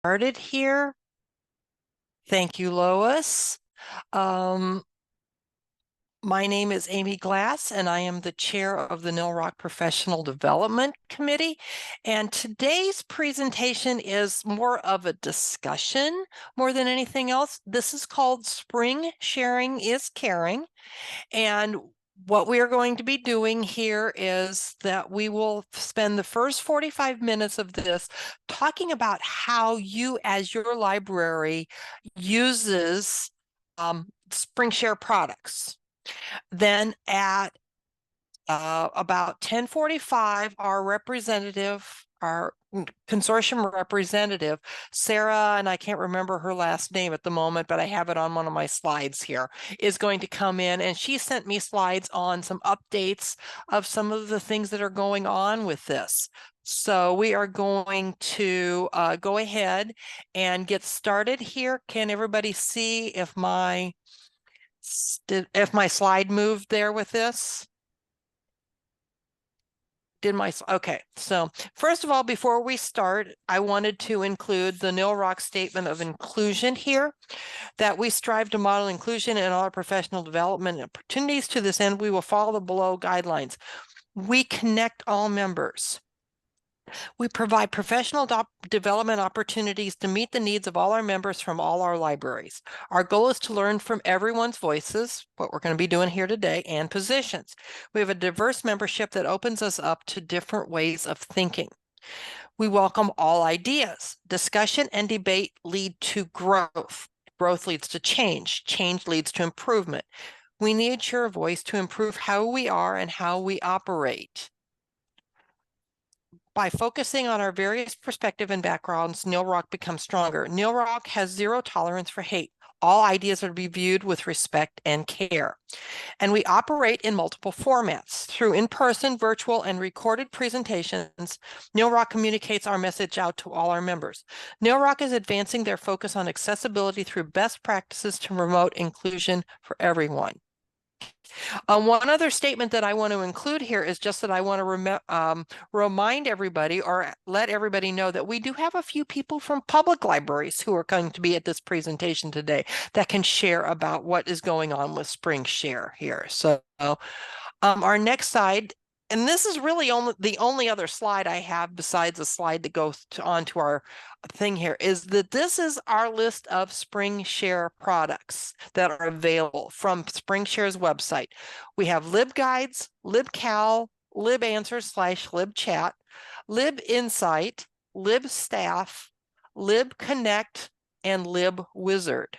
Started here. Thank you, Lois. Um, my name is Amy Glass, and I am the chair of the NILROC Professional Development Committee. And today's presentation is more of a discussion more than anything else. This is called Springsharing Is Caring. And what we are going to be doing here is that we will spend the first 45 minutes of this talking about how you, as your library, uses Springshare products. Then at about 10:45, our consortium representative, Sarah, and I can't remember her last name at the moment, but I have it on one of my slides here, is going to come in, and she sent me slides on some updates of some of the things that are going on with this. So we are going to go ahead and get started here. Can everybody see if my slide moved there with this? Okay, so first of all, before we start, I wanted to include the NILROC statement of inclusion here, that we strive to model inclusion in all our professional development opportunities. To this end, we will follow the below guidelines. We connect all members. We provide professional development opportunities to meet the needs of all our members from all our libraries. Our goal is to learn from everyone's voices, what we're going to be doing here today, and positions. We have a diverse membership that opens us up to different ways of thinking. We welcome all ideas. Discussion and debate lead to growth. Growth leads to change. Change leads to improvement. We need your voice to improve how we are and how we operate. By focusing on our various perspectives and backgrounds, NILROC becomes stronger. NILROC has zero tolerance for hate. All ideas are to be viewed with respect and care. And we operate in multiple formats. Through in-person, virtual, and recorded presentations, NILROC communicates our message out to all our members. NILROC is advancing their focus on accessibility through best practices to promote inclusion for everyone. One other statement that I want to include here is just that I want to remind everybody or let everybody know that we do have a few people from public libraries who are going to be at this presentation today that can share about what is going on with Springshare here. So our next slide, and this is really the only other slide I have besides a slide that goes onto our thing here, is that this is our list of Springshare products that are available from Springshare's website. We have LibGuides, LibCal, LibAnswers/LibChat, LibInsight, LibStaff, LibConnect, and LibWizard.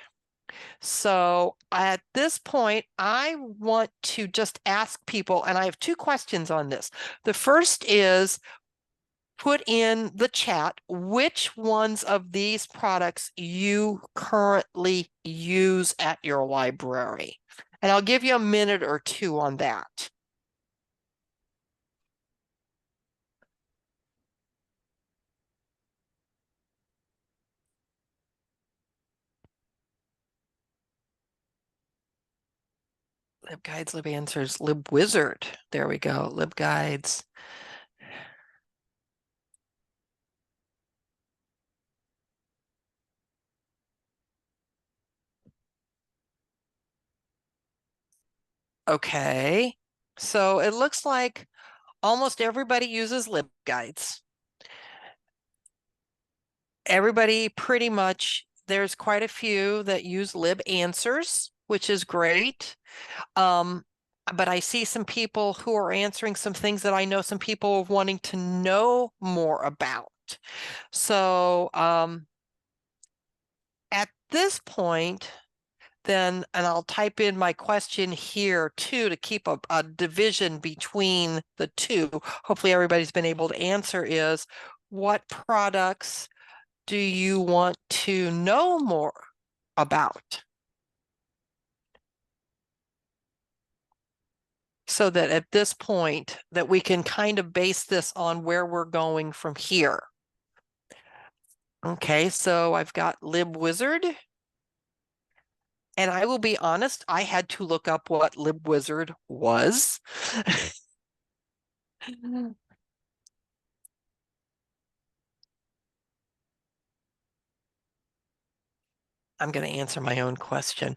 So at this point, I want to just ask people, and I have two questions on this. The first is, put in the chat which ones of these products you currently use at your library. And I'll give you a minute or two on that. LibGuides, LibAnswers, LibWizard. There we go, LibGuides. Okay, so it looks like almost everybody uses LibGuides. Everybody pretty much, there's quite a few that use LibAnswers, which is great. But I see some people who are answering some things that I know some people are wanting to know more about. So at this point, then, and I'll type in my question here too to keep a division between the two. Hopefully everybody's been able to answer, is what products do you want to know more about? So that at this point that we can kind of base this on where we're going from here. Okay, so I've got LibWizard. And I will be honest, I had to look up what LibWizard was. I'm going to answer my own question.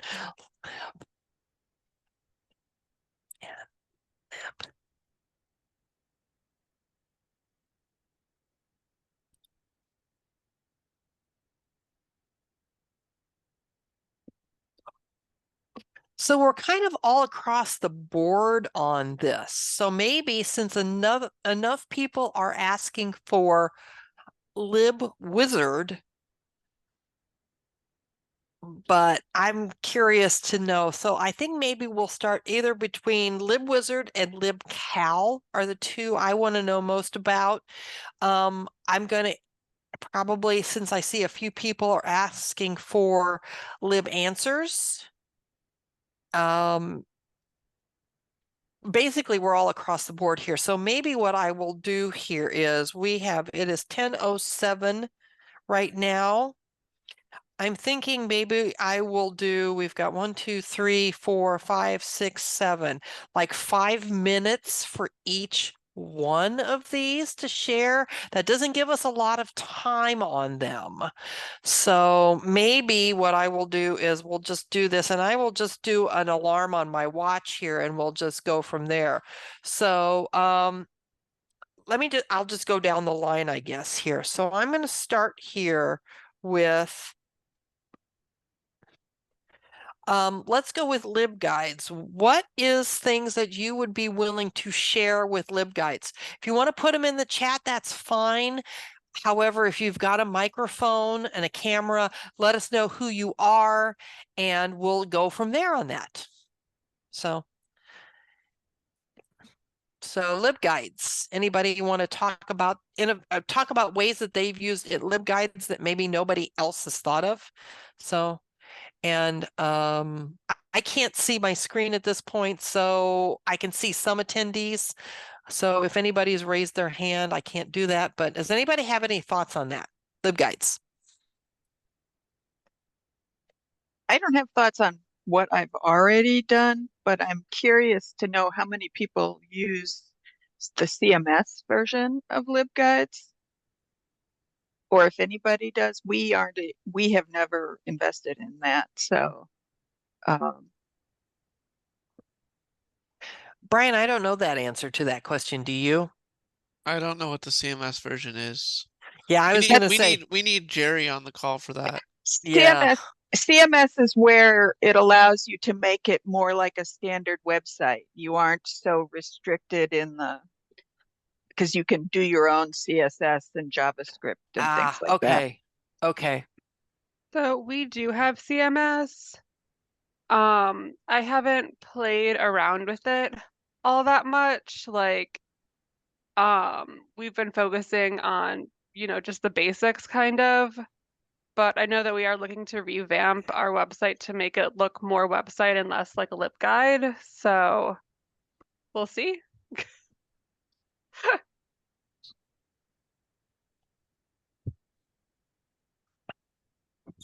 So we're kind of all across the board on this. So maybe since enough people are asking for libwizard, but I'm curious to know. So I think maybe we'll start either between libwizard and libcal are the two I want to know most about. I'm going to probably, since I see a few people are asking for lib answers, basically we're all across the board here. So maybe what I will do here is it is 10:07 right now. I'm thinking maybe we've got 1, 2, 3, 4, 5, 6, 7, like 5 minutes for each one of these to share. That doesn't give us a lot of time on them. So maybe what I will do is we'll just do this, and I will just do an alarm on my watch here and we'll just go from there. So I'll just go down the line, I guess, here. So I'm going to start here with let's go with LibGuides. What is things that you would be willing to share with LibGuides? If you want to put them in the chat, that's fine. However, if you've got a microphone and a camera, let us know who you are and we'll go from there on that. So LibGuides, anybody want to talk about ways that they've used LibGuides that maybe nobody else has thought of? So, and I can't see my screen at this point, so I can see some attendees. So if anybody's raised their hand, I can't do that. But does anybody have any thoughts on that? LibGuides. I don't have thoughts on what I've already done, but I'm curious to know how many people use the CMS version of LibGuides, or if anybody does. We have never invested in that, so um, Brian, I don't know that answer to that question. Do you? I don't know what the CMS version is. Yeah, I We was need gonna we say, need we need Jerry on the call for that. yeah. CMS is where it allows you to make it more like a standard website. You aren't so restricted because you can do your own CSS and JavaScript and things like that. Okay. Okay. So we do have CMS. I haven't played around with it all that much. Like, we've been focusing on, just the basics kind of. But I know that we are looking to revamp our website to make it look more website and less like a lip guide. So we'll see.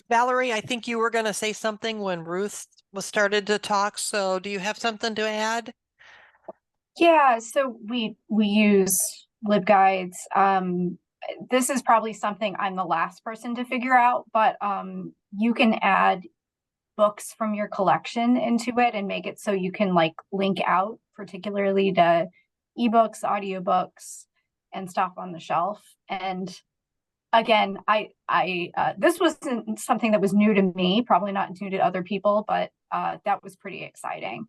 Valerie, I think you were going to say something when Ruth was started to talk. So do you have something to add? Yeah, so we use libguides. This is probably something I'm the last person to figure out, but you can add books from your collection into it and make it so you can like link out particularly to ebooks, audiobooks, and stuff on the shelf. And again, this wasn't something that was new to me, probably not new to other people, but that was pretty exciting.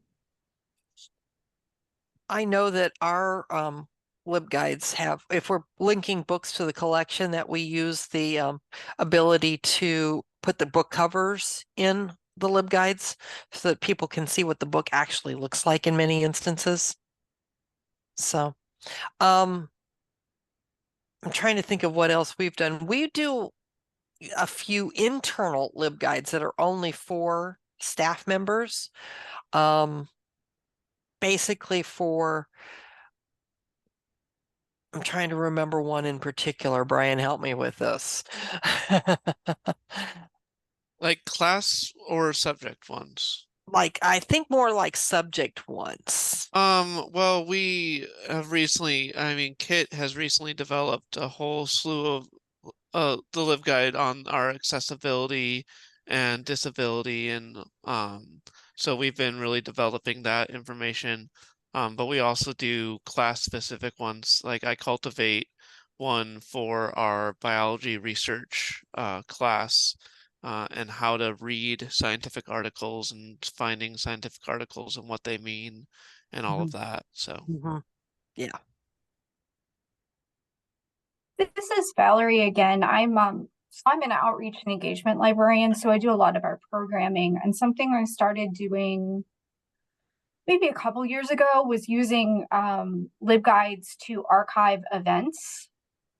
I know that our LibGuides have, if we're linking books to the collection, that we use the ability to put the book covers in the LibGuides so that people can see what the book actually looks like in many instances. So, I'm trying to think of what else we've done. We do a few internal LibGuides that are only for staff members. Basically I'm trying to remember one in particular. Brian, help me with this. Like class or subject ones? Like, I think more like subject ones. Well, we have recently, Kit has recently developed a whole slew of the LibGuide on our accessibility and disability, and so we've been really developing that information. But we also do class-specific ones. Like I cultivate one for our biology research class, and how to read scientific articles and finding scientific articles and what they mean and all of that. So Yeah. This is Valerie again. I'm an outreach and engagement librarian, so I do a lot of our programming. And something I started doing maybe a couple years ago was using LibGuides to archive events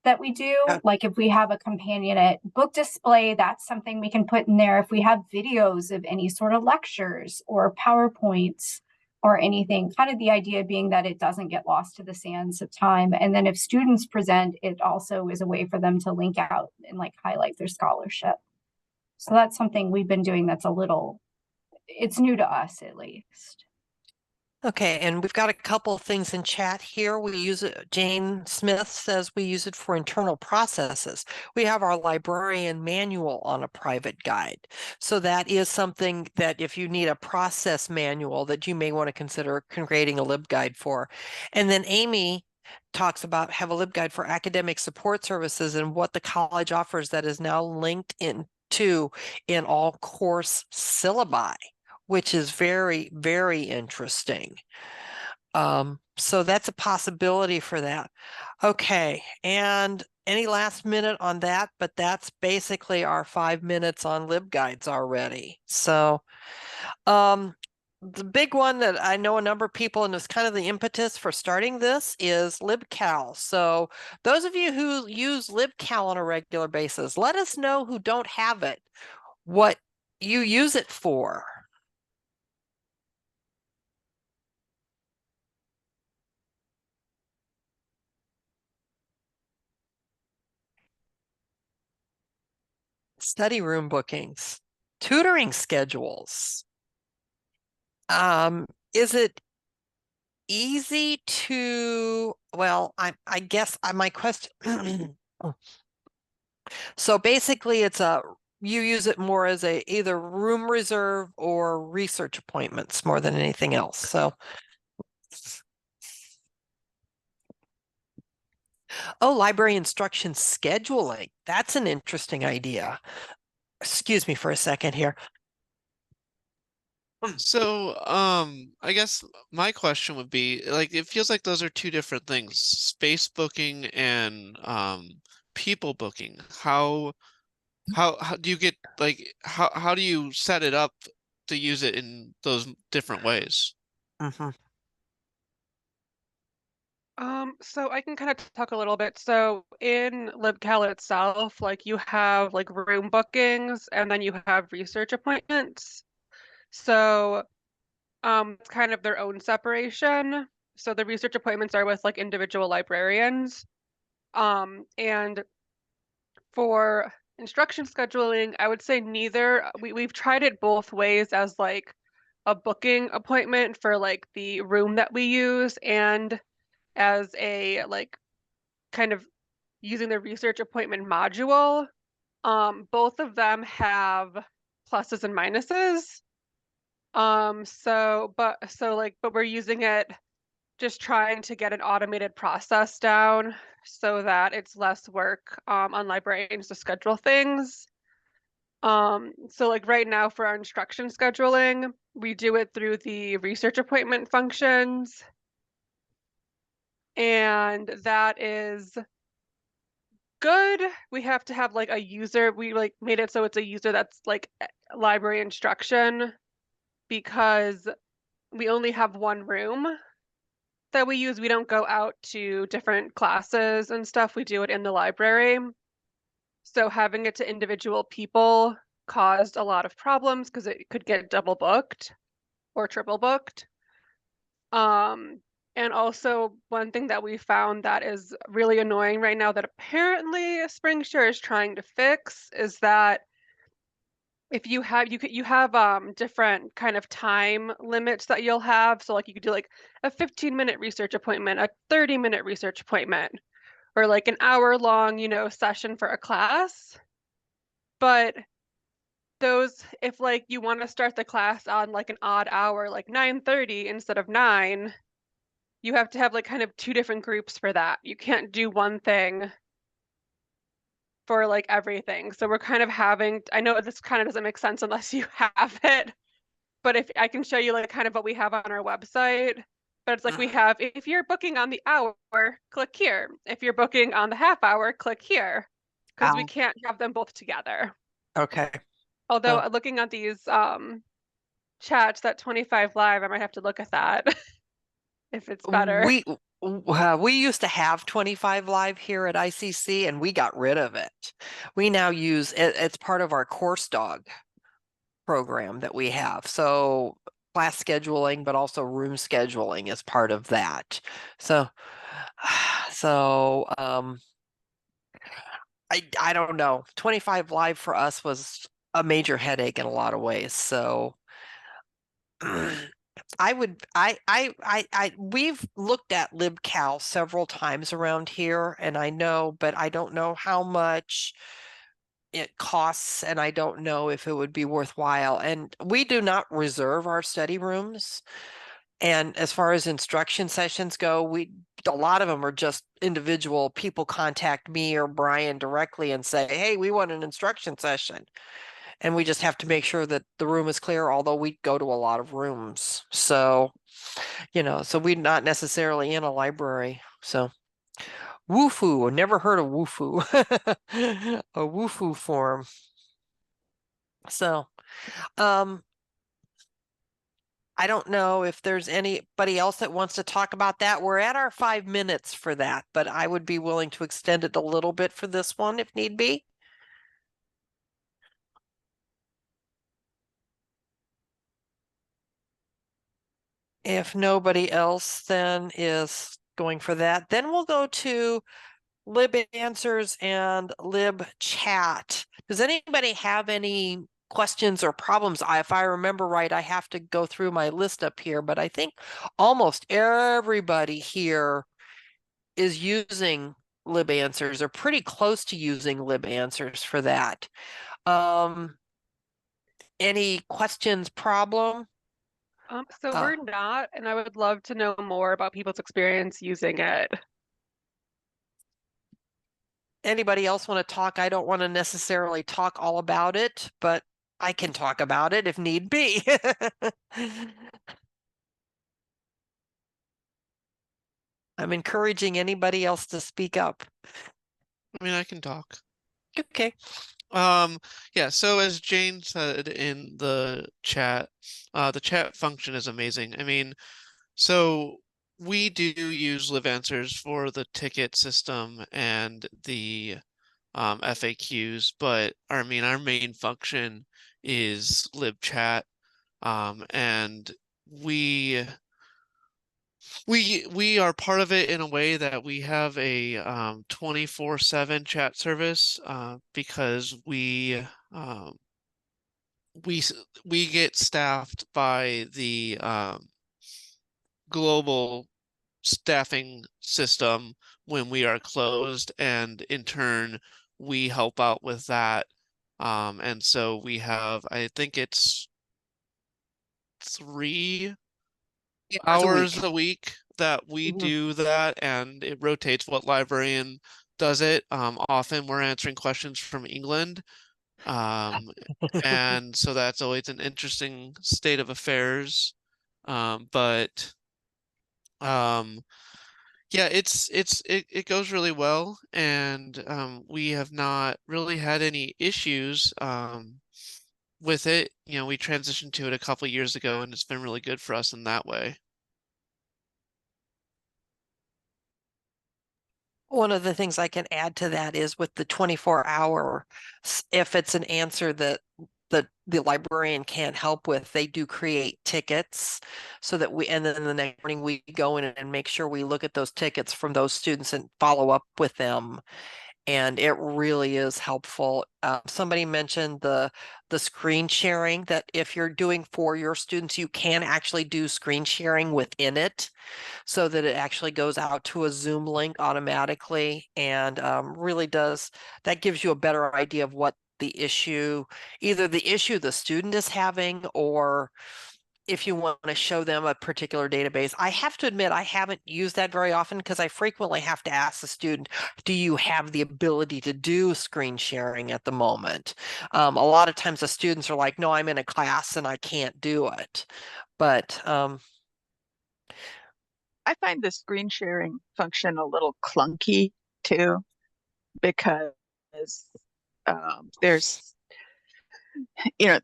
that we do. Like if we have a companionate book display, that's something we can put in there. If we have videos of any sort of lectures or PowerPoints or anything, kind of the idea being that it doesn't get lost to the sands of time. And then if students present, it also is a way for them to link out and like highlight their scholarship. So that's something we've been doing that's it's new to us at least. Okay, and we've got a couple of things in chat here. We use it, Jane Smith says we use it for internal processes. We have our librarian manual on a private guide. So that is something that if you need a process manual that you may want to consider creating a LibGuide for. And then Amy talks about have a LibGuide for academic support services and what the college offers that is now linked into in all course syllabi, which is very, very interesting. So that's a possibility for that. Okay, and any last minute on that, but that's basically our 5 minutes on LibGuides already. So the big one that I know a number of people, and it's kind of the impetus for starting this, is LibCal. So those of you who use LibCal on a regular basis, let us know who don't have it, what you use it for. Study room bookings, tutoring schedules. Is it easy to, well, I guess my question. So basically you use it more as either room reserve or research appointments more than anything else. So, oh, library instruction scheduling. That's an interesting idea. Excuse me for a second here. So, I guess my question would be, like, it feels like those are two different things, space booking and people booking. How do you get, like, how do you set it up to use it in those different ways? So I can kind of talk a little bit. So in LibCal itself, like you have like room bookings and then you have research appointments. So it's kind of their own separation. So the research appointments are with like individual librarians. And for instruction scheduling, I would say neither. We've tried it both ways as like a booking appointment for like the room that we use and as a like kind of using the research appointment module. Both of them have pluses and minuses. But we're using it just trying to get an automated process down so that it's less work on librarians to schedule things. So like right now for our instruction scheduling, we do it through the research appointment functions. And that is good. We have to have like a user. We like made it so it's a user that's like library instruction because we only have one room that we use. We don't go out to different classes and stuff. We do it in the library. So having it to individual people caused a lot of problems because it could get double booked or triple booked. And also one thing that we found that is really annoying right now that apparently Springshare is trying to fix is that if you have different kind of time limits that you'll have. So like you could do like a 15-minute research appointment, a 30-minute research appointment, or like an hour long, session for a class. But those, if like you want to start the class on like an odd hour, like 9:30 instead of 9, you have to have like kind of two different groups for that. You can't do one thing for like everything. So we're kind of having, I know this kind of doesn't make sense unless you have it, but if I can show you like kind of what we have on our website, but it's like we have, if you're booking on the hour, click here. If you're booking on the half hour, click here, because we can't have them both together. Okay. Although looking at these chats, that 25 live, I might have to look at that if it's better. We used to have 25 live here at ICC and we got rid of it. We now use it, it's part of our course dog program that we have. So class scheduling, but also room scheduling is part of that. So I don't know. 25 live for us was a major headache in a lot of ways. So we've looked at LibCal several times around here, and I know, but I don't know how much it costs, and I don't know if it would be worthwhile. And we do not reserve our study rooms. And as far as instruction sessions go, a lot of them are just individual people contact me or Brian directly and say, hey, we want an instruction session. And we just have to make sure that the room is clear, although we go to a lot of rooms. So, so we're not necessarily in a library. So Wufoo, never heard of Wufoo. A Wufoo form. So, I don't know if there's anybody else that wants to talk about that. We're at our 5 minutes for that, but I would be willing to extend it a little bit for this one if need be. If nobody else then is going for that, then we'll go to Lib Answers and Lib Chat. Does anybody have any questions or problems? If I remember right, I have to go through my list up here, but I think almost everybody here is using Lib Answers or pretty close to using Lib Answers for that. Any questions, problem? So we're not, and I would love to know more about people's experience using it. Anybody else want to talk? I don't want to necessarily talk all about it, but I can talk about it if need be. I'm encouraging anybody else to speak up. I mean, I can talk. Okay. Yeah, so as Jane said in the chat function is amazing. I mean, so we do use LibAnswers for the ticket system and the FAQs, but our main function is LibChat, and we are part of it in a way that we have a 24/7 chat service because we get staffed by the global staffing system when we are closed, and in turn we help out with that. And so we have, I think it's 3 hours a week that we do that, and it rotates what librarian does it. Often we're answering questions from England. And so that's always an interesting state of affairs. But yeah, it goes really well, and we have not really had any issues with it. We transitioned to it a couple years ago, and it's been really good for us in that way. One of the things I can add to that is with the 24-hour, if it's an answer that the librarian can't help with, they do create tickets so that and then the next morning we go in and make sure we look at those tickets from those students and follow up with them. And it really is helpful. Somebody mentioned the screen sharing, that if you're doing for your students, you can actually do screen sharing within it so that it actually goes out to a Zoom link automatically, and really that gives you a better idea of what the issue, either the issue the student is having, or if you want to show them a particular database. I have to admit, I haven't used that very often because I frequently have to ask the student, do you have the ability to do screen sharing at the moment? A lot of times the students are like, no, I'm in a class and I can't do it. But I find the screen sharing function a little clunky too, because there's,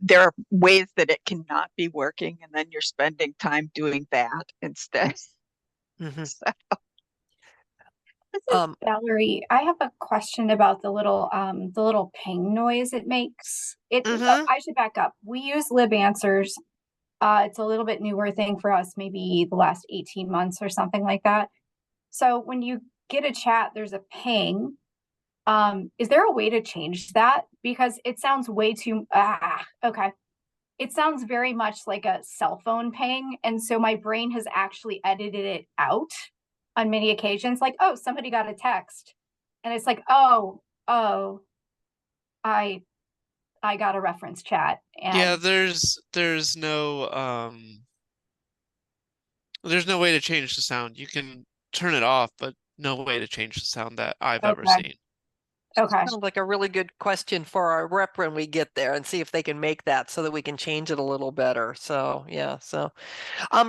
there are ways that it cannot be working, and then you're spending time doing that instead. mhm. So, This is Valerie. I have a question about the little ping noise it makes. I should back up. We use Lib Answers. It's a little bit newer thing for us, maybe the last 18 months or something like that. So when you get a chat, there's a ping. Is there a way to change that? Because it sounds way too, okay. It sounds very much like a cell phone ping. And so my brain has actually edited it out on many occasions. Like, oh, somebody got a text. And it's like, oh, I got a reference chat. Yeah, And there's no way to change the sound. You can turn it off, but no way to change the sound that I've ever okay, seen. okay. Sounds like a really good question for our rep when we get there and see if they can make that so that we can change it a little better. So yeah, so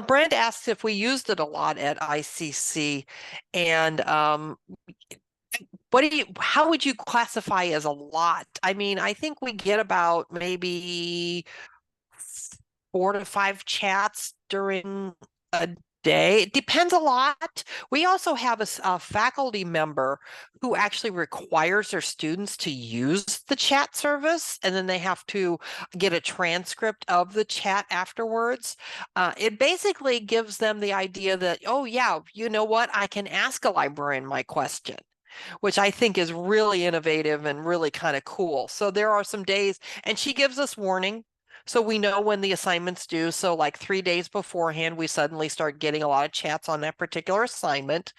Brent asked if we used it a lot at ICC, and how would you classify as a lot? I mean, I think we get about maybe 4 to 5 chats during a day. It depends a lot. We also have a faculty member who actually requires their students to use the chat service, and then they have to get a transcript of the chat afterwards. It basically gives them the idea that, oh yeah, you know what? I can ask a librarian my question, which I think is really innovative and really kind of cool. So there are some days, and she gives us warning. So we know when the assignment's due. So like 3 days beforehand, we suddenly start getting a lot of chats on that particular assignment.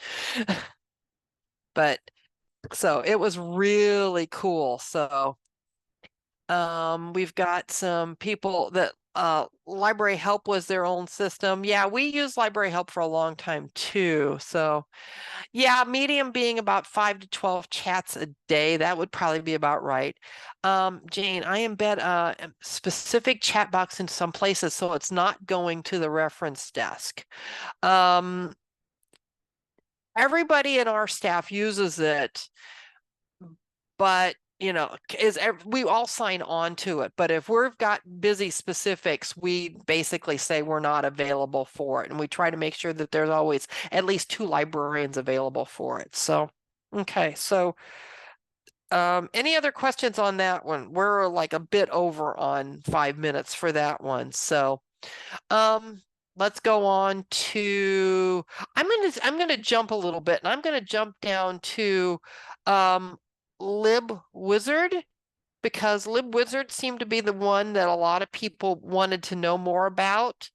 But so it was really cool. So we've got some people that library help was their own system. Yeah, we use library help for a long time too. So yeah, medium being about 5 to 12 chats a day. That would probably be about right. Jane, I embed a specific chat box in some places, so it's not going to the reference desk. Everybody in our staff uses it, but we all sign on to it. But if we've got busy specifics, we basically say we're not available for it. And we try to make sure that there's always at least 2 librarians available for it. So, okay. So, any other questions on that one? We're like a bit over on 5 minutes for that one. So, let's go on to, I'm gonna jump a little bit, and I'm gonna jump down to LibWizard, because LibWizard seemed to be the one that a lot of people wanted to know more about,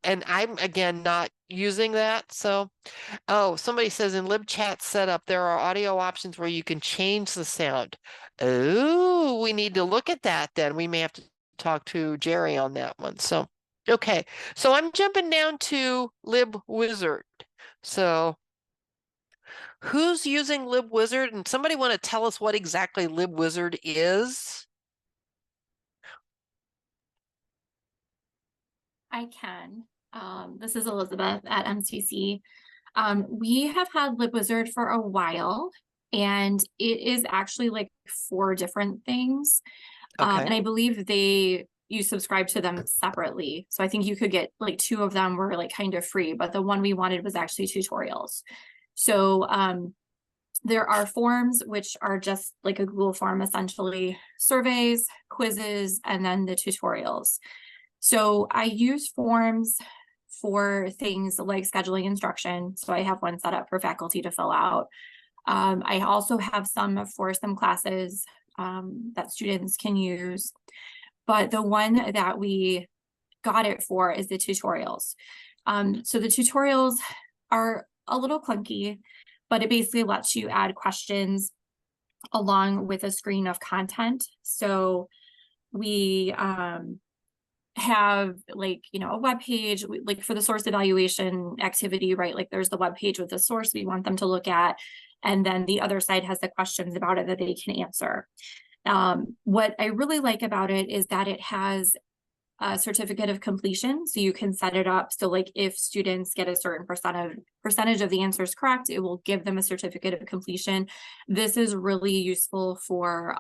and I'm again not using that. So, oh, somebody says in LibChat setup there are audio options where you can change the sound. Oh, we need to look at that then. We may have to talk to Jerry on that one. So, okay. So I'm jumping down to LibWizard. So who's using LibWizard? And somebody want to tell us what exactly LibWizard is? I can. This is Elizabeth at MCC. We have had LibWizard for a while, and it is actually like 4 different things. Okay. And I believe you subscribe to them separately. So I think you could get like 2 of them were like kind of free, but the one we wanted was actually tutorials. So there are forms, which are just like a Google form, essentially, surveys, quizzes, and then the tutorials. So I use forms for things like scheduling instruction. So I have one set up for faculty to fill out. I also have some for some classes that students can use. But the one that we got it for is the tutorials. So the tutorials are a little clunky, but it basically lets you add questions along with a screen of content. So we have like, you know, a web page, like for the source evaluation activity, right? Like there's the web page with the source we want them to look at. And then the other side has the questions about it that they can answer. What I really like about it is that it has a certificate of completion. So you can set it up. So like if students get a certain percentage of the answers correct, it will give them a certificate of completion. This is really useful for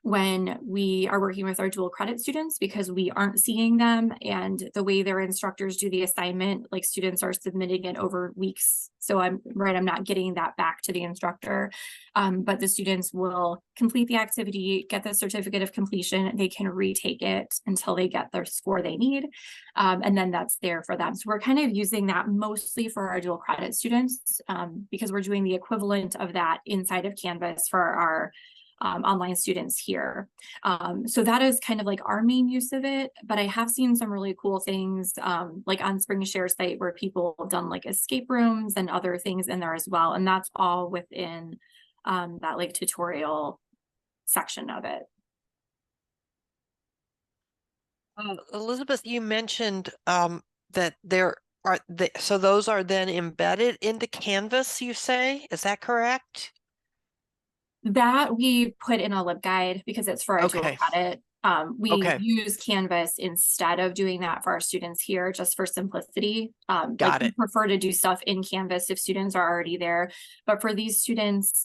when we are working with our dual credit students, because we aren't seeing them, and the way their instructors do the assignment, like students are submitting it over weeks. So I'm not getting that back to the instructor, but the students will complete the activity, get the certificate of completion, they can retake it until they get their score they need. And then that's there for them. So we're kind of using that mostly for our dual credit students, because we're doing the equivalent of that inside of Canvas for our online students here. So that is kind of like our main use of it, but I have seen some really cool things like on Springshare site where people have done like escape rooms and other things in there as well. And that's all within that like tutorial section of it. Elizabeth, you mentioned that there are, so those are then embedded into Canvas, you say? Is that correct? That we put in a LibGuide because it's for our dual Okay. credit. We Okay. use Canvas instead of doing that for our students here, just for simplicity. Got like we it. prefer to do stuff in Canvas if students are already there. But for these students,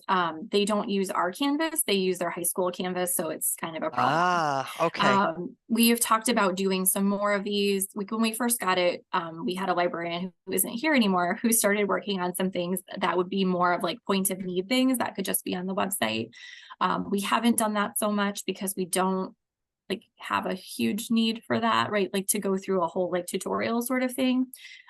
they don't use our Canvas, they use their high school Canvas, so it's kind of a problem. Ah, okay. We have talked about doing some more of these. When we first got it, we had a librarian who isn't here anymore who started working on some things that would be more of like point of need things that could just be on the website. We haven't done that so much because we don't like have a huge need for that, right? Like to go through a whole like tutorial sort of thing.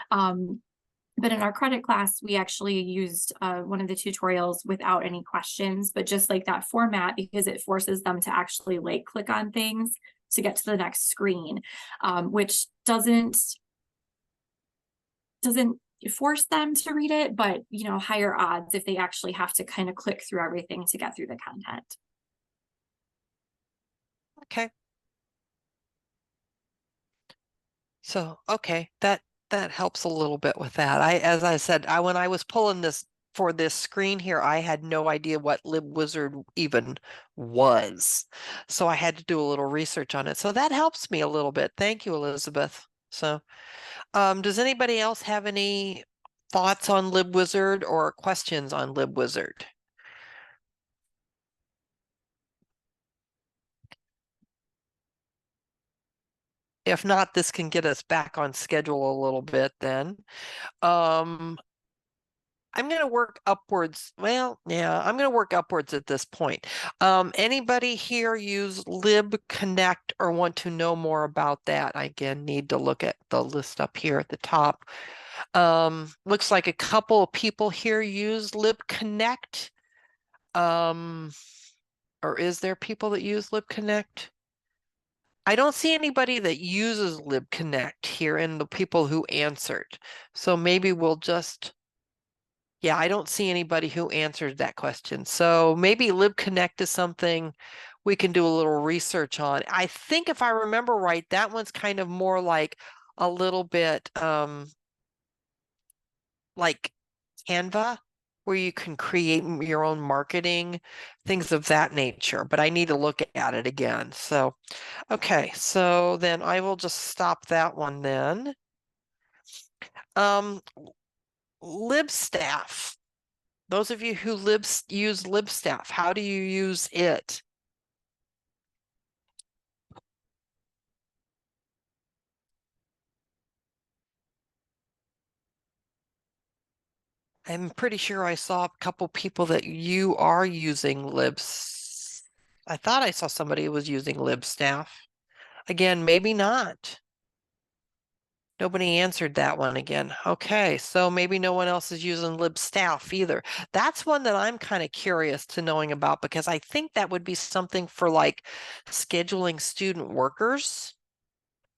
But in our credit class, we actually used one of the tutorials without any questions, but just like that format, because it forces them to actually like click on things to get to the next screen, which doesn't force them to read it, but you know, higher odds if they actually have to kind of click through everything to get through the content. Okay. So, okay, that helps a little bit with that. As I said, when I was pulling this for this screen here, I had no idea what LibWizard even was. So I had to do a little research on it. So that helps me a little bit. Thank you, Elizabeth. So, does anybody else have any thoughts on LibWizard or questions on LibWizard? If not, this can get us back on schedule a little bit then. I'm going to work upwards. Well, yeah, I'm going to work upwards at this point. Anybody here use LibConnect or want to know more about that? I again need to look at the list up here at the top. Looks like a couple of people here use LibConnect. Or is there people that use LibConnect? I don't see anybody that uses LibConnect here in the people who answered. So maybe we'll just, yeah, I don't see anybody who answered that question. So maybe LibConnect is something we can do a little research on. I think if I remember right, that one's kind of more like a little bit like Canva, where you can create your own marketing, things of that nature. But I need to look at it again. So, okay, so then I will just stop that one then. LibStaff. Those of you who use LibStaff, how do you use it? I'm pretty sure I saw a couple people that you are using Libs. I thought I saw somebody who was using LibStaff. Again, maybe not. Nobody answered that one again. Okay, so maybe no one else is using LibStaff either. That's one that I'm kind of curious to knowing about because I think that would be something for like scheduling student workers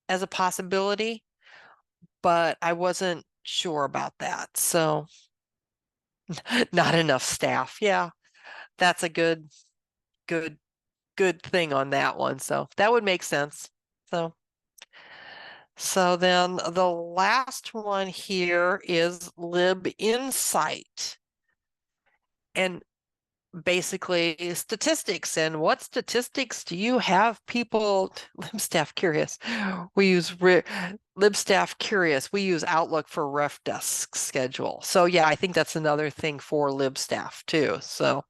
as a possibility, but I wasn't sure about that. So not enough staff. Yeah. that's a good thing on that one. So that would make sense. So then the last one here is LibInsight. And basically statistics. And what statistics do you have people, LibStaff Curious? We use LibStaff Curious. We use Outlook for ref desk schedule. So yeah, I think that's another thing for LibStaff too. So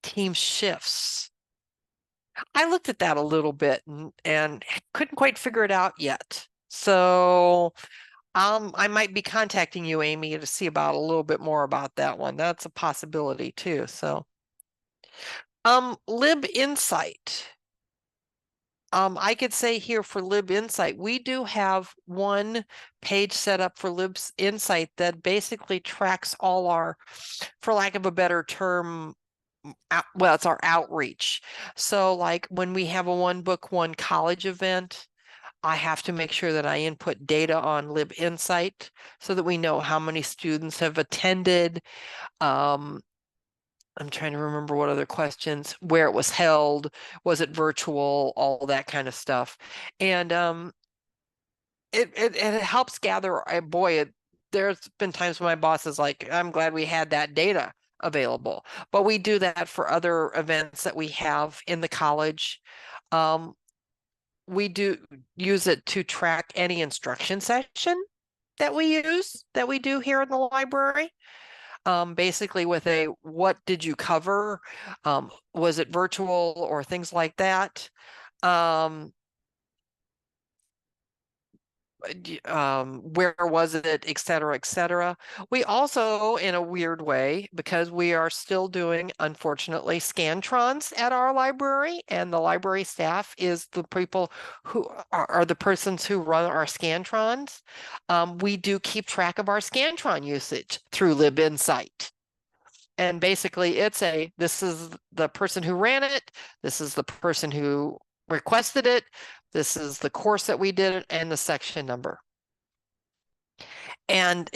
team shifts. I looked at that a little bit and couldn't quite figure it out yet. So I might be contacting you, Amy, to see about a little bit more about that one. That's a possibility too. So LibInsight. I could say here for LibInsight, we do have one page set up for LibInsight that basically tracks all our, for lack of a better term, well, it's our outreach. So like when we have a one book, one college event, I have to make sure that I input data on LibInsight so that we know how many students have attended. I'm trying to remember what other questions, where it was held, was it virtual, all that kind of stuff. And it helps gather, boy, there's been times when my boss is like, I'm glad we had that data available. But we do that for other events that we have in the college. We do use it to track any instruction session that we do here in the library. Basically with a, what did you cover? Was it virtual or things like that? Where was it, et cetera, et cetera. We also, in a weird way, because we are still doing, unfortunately, Scantrons at our library, and the library staff is the people who are the persons who run our Scantrons. We do keep track of our Scantron usage through LibInsight. And basically it's this is the person who ran it, this is the person who requested it, this is the course that we did, and the section number. And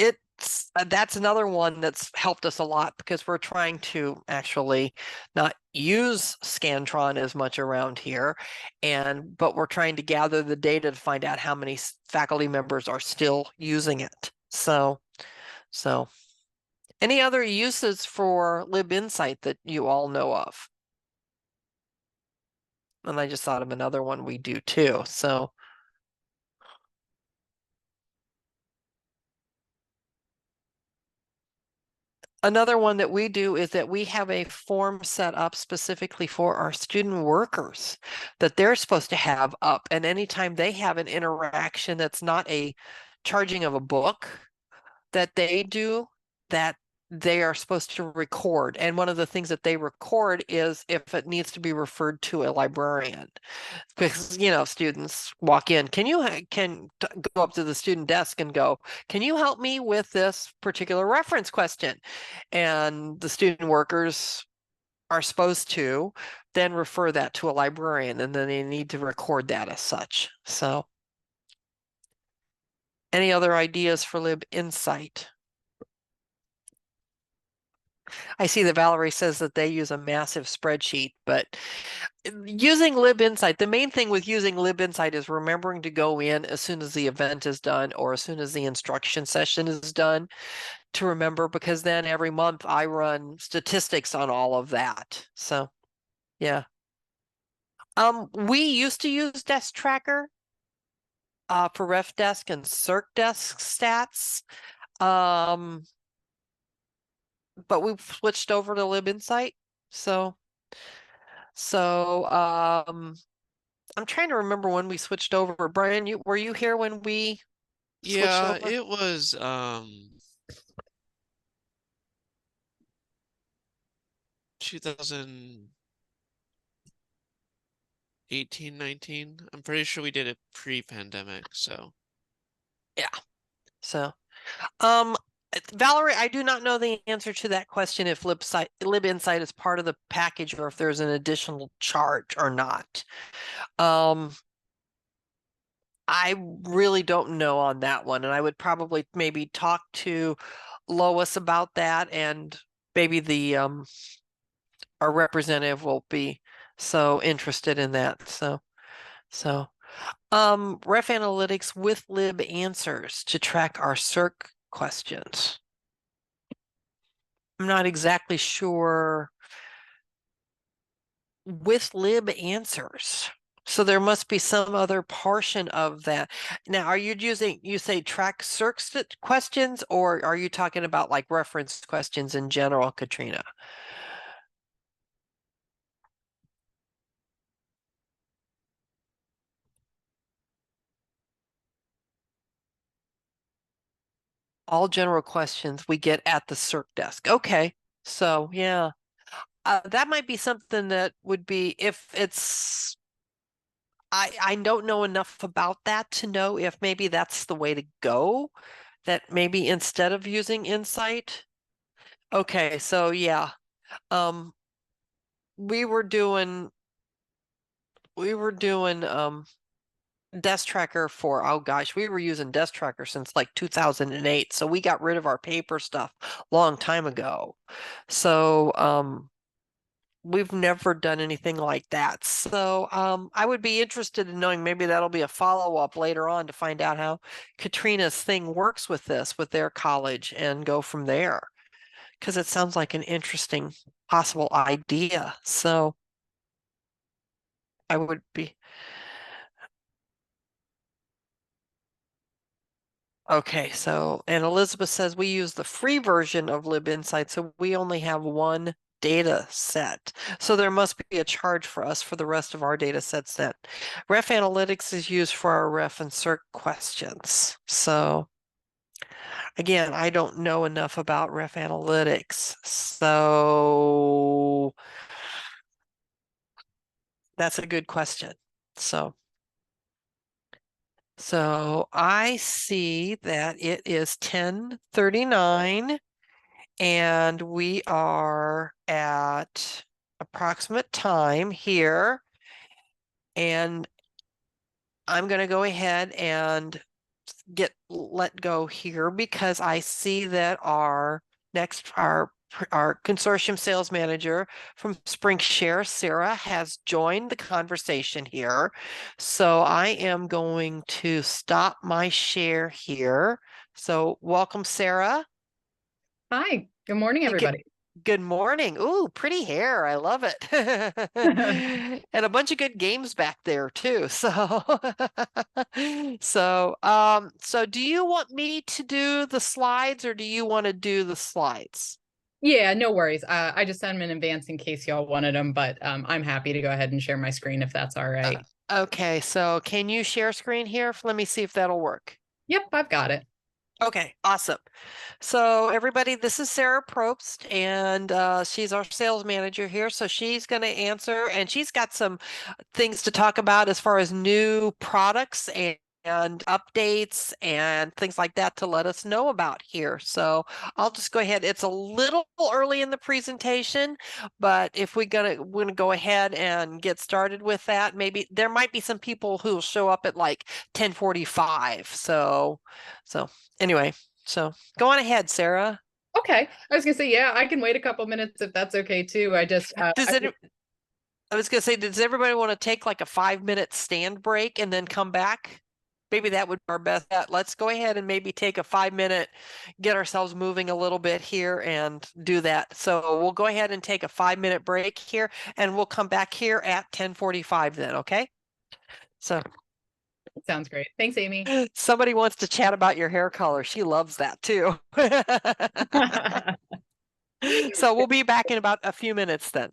that's another one that's helped us a lot because we're trying to actually not use Scantron as much around here, but we're trying to gather the data to find out how many faculty members are still using it. So any other uses for LibInsight that you all know of? And I just thought of another one we do too. So another one that we do is that we have a form set up specifically for our student workers that they're supposed to have up. And anytime they have an interaction that's not a charging of a book that they do, that they are supposed to record. And one of the things that they record is if it needs to be referred to a librarian. Because, students walk in, can go up to the student desk and go, can you help me with this particular reference question? And the student workers are supposed to then refer that to a librarian, and then they need to record that as such. So any other ideas for LibInsight? I see that Valerie says that they use a massive spreadsheet, but using LibInsight, the main thing with using LibInsight is remembering to go in as soon as the event is done or as soon as the instruction session is done to remember, because then every month I run statistics on all of that. So yeah. We used to use Desk Tracker for Ref Desk and Circ Desk stats. But we've switched over to LibInsight. So I'm trying to remember when we switched over. Brian, were you here when we switched Yeah, over? it was 2018, 19. I'm pretty sure we did it pre-pandemic, so Yeah. So Valerie, I do not know the answer to that question if LibInsight is part of the package or if there's an additional charge or not. I really don't know on that one, and I would probably maybe talk to Lois about that and maybe our representative will be so interested in that. So ref analytics with lib answers to track our circ questions. I'm not exactly sure with lib answers. So there must be some other portion of that. Now, are you say track circ questions, or are you talking about like reference questions in general, Katrina? All general questions we get at the circ desk. Okay, so yeah, that might be something that would be if it's. I don't know enough about that to know if maybe that's the way to go. That maybe instead of using Insight. Okay, so yeah, um, we were doing Desk Tracker for, oh gosh, we were using Desk Tracker since like 2008. So we got rid of our paper stuff long time ago. So we've never done anything like that. So I would be interested in knowing, maybe that'll be a follow-up later on to find out how Katrina's thing works with this, with their college, and go from there. Because it sounds like an interesting possible idea. So I would be. Okay, so, and Elizabeth says we use the free version of LibInsight, so we only have one data set. So there must be a charge for us for the rest of our data sets. That Ref Analytics is used for our ref and circ questions. So again, I don't know enough about Ref Analytics. So that's a good question. So I see that it is 10:39 and we are at approximate time here. And I'm going to go ahead and let go here because I see that our consortium sales manager from Springshare, Sarah, has joined the conversation here. So I am going to stop my share here. So welcome, Sarah. Hi, good morning, everybody. Good morning. Ooh, pretty hair. I love it. And a bunch of good games back there too. So so do you want me to do the slides, or do you want to do the slides? Yeah, no worries. I just sent them in advance in case y'all wanted them, but I'm happy to go ahead and share my screen if that's all right. Okay, so can you share screen here? Let me see if that'll work. Yep, I've got it. Okay, awesome. So everybody, this is Sarah Probst, and she's our sales manager here. So she's going to answer, and she's got some things to talk about as far as new products and updates and things like that to let us know about here. So I'll just go ahead. It's a little early in the presentation, but if we're gonna go ahead and get started with that, maybe there might be some people who will show up at like 10:45. So anyway, so go on ahead, Sarah. Okay, I was gonna say, yeah, I can wait a couple minutes if that's okay too. I just I was gonna say, does everybody want to take like a 5-minute stand break and then come back? Maybe that would be our best bet. Let's go ahead and maybe take a 5-minute, get ourselves moving a little bit here and do that. So we'll go ahead and take a 5-minute break here, and we'll come back here at 10:45 then, okay? So sounds great. Thanks, Amy. Somebody wants to chat about your hair color. She loves that too. So we'll be back in about a few minutes then.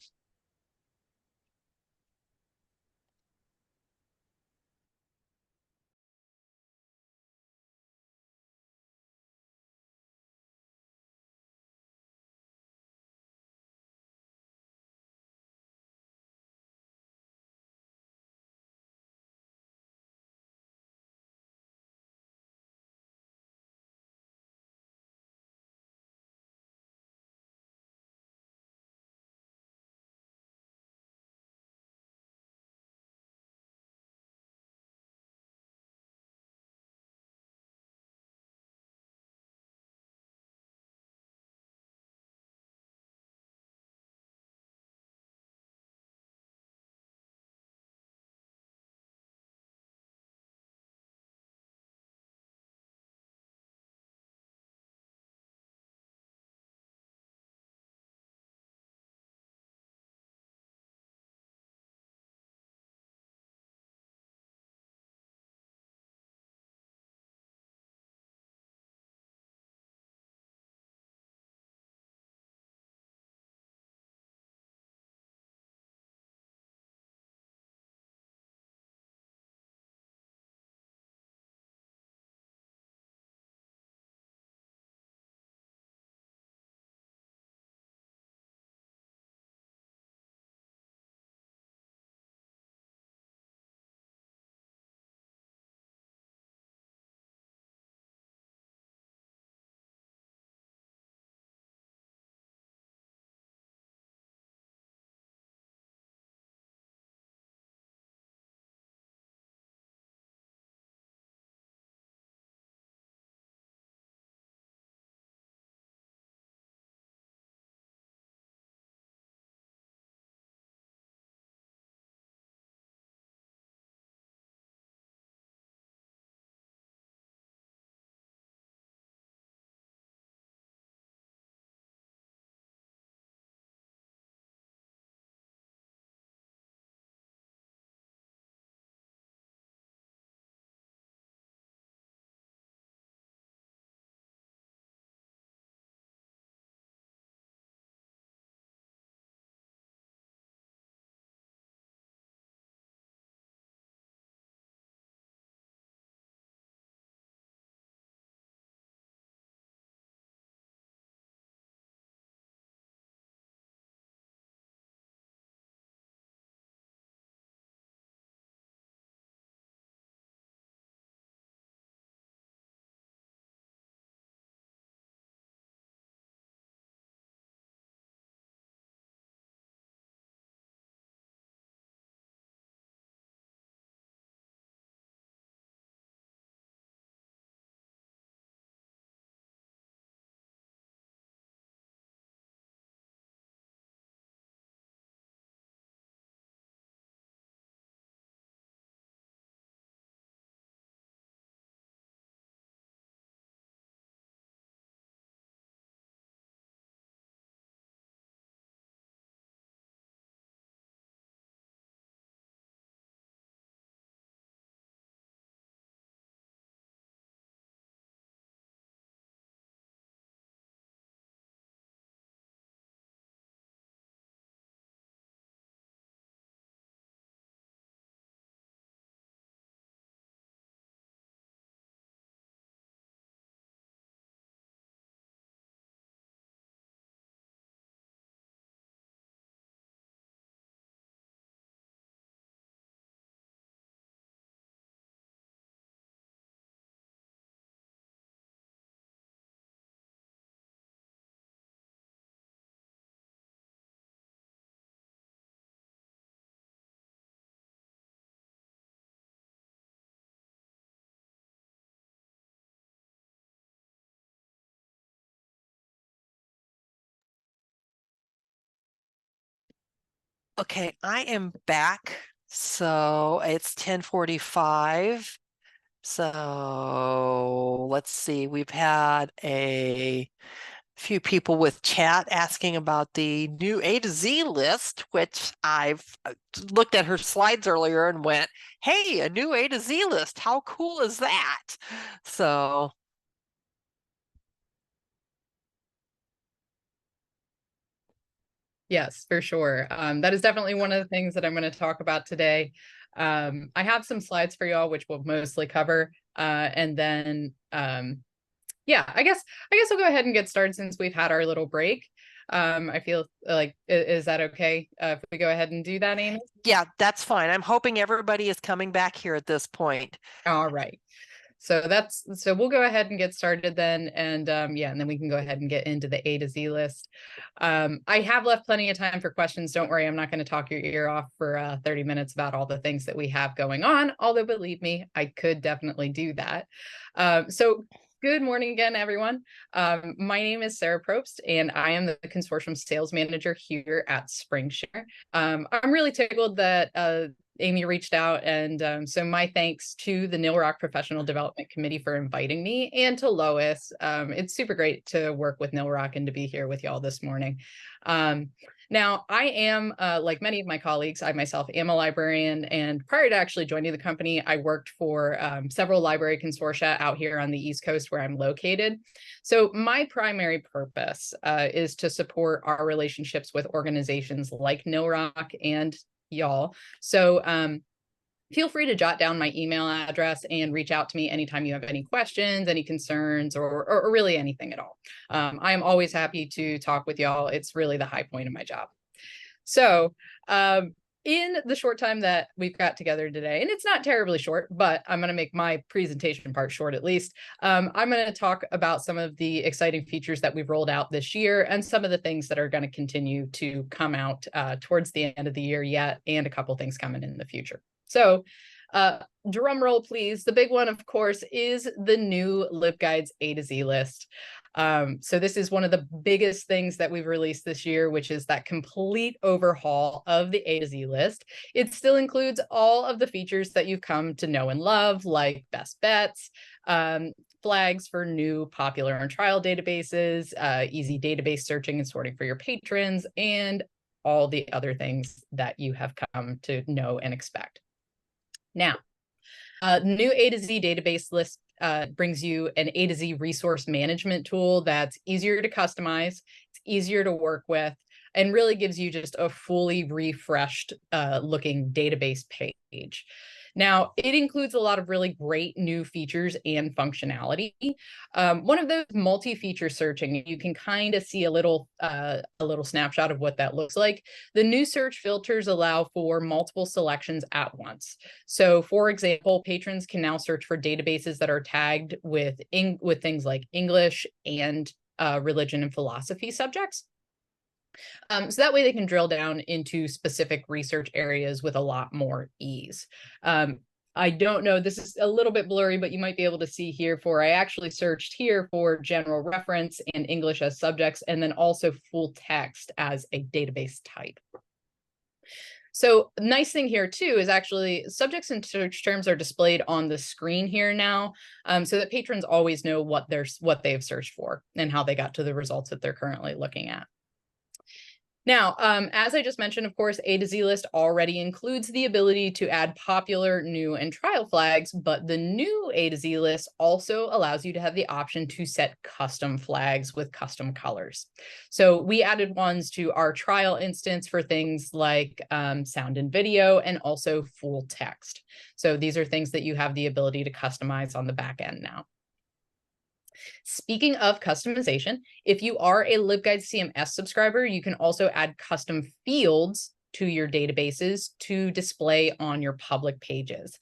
Okay, I am back. So it's 10:45. So let's see. We've had a few people with chat asking about the new A to Z list, which I've looked at her slides earlier and went, hey, a new A to Z list. How cool is that? So Yes, for sure. That is definitely one of the things that I'm going to talk about today. I have some slides for y'all, which we'll mostly cover. And then, yeah, I guess I'll go ahead and get started since we've had our little break. I feel like, is that okay if we go ahead and do that, Amy? yeah, that's fine. I'm hoping everybody is coming back here at this point. All right. So we'll go ahead and get started then. And yeah, and then we can go ahead and get into the A to Z list. I have left plenty of time for questions. Don't worry, I'm not going to talk your ear off for 30 minutes about all the things that we have going on, although believe me, I could definitely do that. So good morning again, everyone. My name is Sarah Probst, and I am the Consortium Sales Manager here at Springshare. I'm really tickled that Amy reached out, and so my thanks to the NILROC Professional Development Committee for inviting me, and to Lois. It's super great to work with NILROC and to be here with y'all this morning. Now, I am, like many of my colleagues, I myself am a librarian, and prior to actually joining the company, I worked for several library consortia out here on the East Coast where I'm located. So my primary purpose is to support our relationships with organizations like NILROC and y'all. So feel free to jot down my email address and reach out to me anytime you have any questions, any concerns, or really anything at all. I am always happy to talk with y'all. It's really the high point of my job. So in the short time that we've got together today, and it's not terribly short, but I'm going to make my presentation part short at least. I'm going to talk about some of the exciting features that we've rolled out this year and some of the things that are going to continue to come out towards the end of the year yet, and a couple things coming in the future. So drum roll, please. The big one, of course, is the new LibGuides A to Z list. So this is one of the biggest things that we've released this year, which is that complete overhaul of the A to Z list. It still includes all of the features that you've come to know and love, like best bets, flags for new popular and trial databases, easy database searching and sorting for your patrons, and all the other things that you have come to know and expect. Now, the new A to Z database list brings you an A to Z resource management tool that's easier to customize, it's easier to work with, and really gives you just a fully refreshed looking database page. Now, it includes a lot of really great new features and functionality. One of those multi-feature searching, you can kind of see a little snapshot of what that looks like. The new search filters allow for multiple selections at once. So, for example, patrons can now search for databases that are tagged with things like English and religion and philosophy subjects. So that way they can drill down into specific research areas with a lot more ease. I don't know, this is a little bit blurry, but you might be able to see here I actually searched here for general reference and English as subjects, and then also full text as a database type. So nice thing here too is actually subjects and search terms are displayed on the screen here now, so that patrons always know what they've searched for and how they got to the results that they're currently looking at. Now, as I just mentioned, of course, A to Z list already includes the ability to add popular, new, and trial flags, but the new A to Z list also allows you to have the option to set custom flags with custom colors. So we added ones to our trial instance for things like sound and video, and also full text. So these are things that you have the ability to customize on the back end now. Speaking of customization, if you are a LibGuides CMS subscriber, you can also add custom fields to your databases to display on your public pages.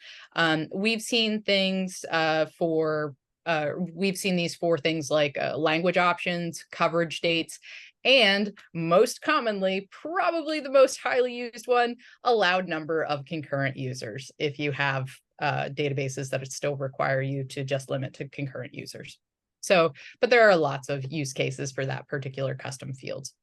We've seen things we've seen these for things like language options, coverage dates, and most commonly, probably the most highly used one, allowed number of concurrent users if you have databases that still require you to just limit to concurrent users. So, but there are lots of use cases for that particular custom fields.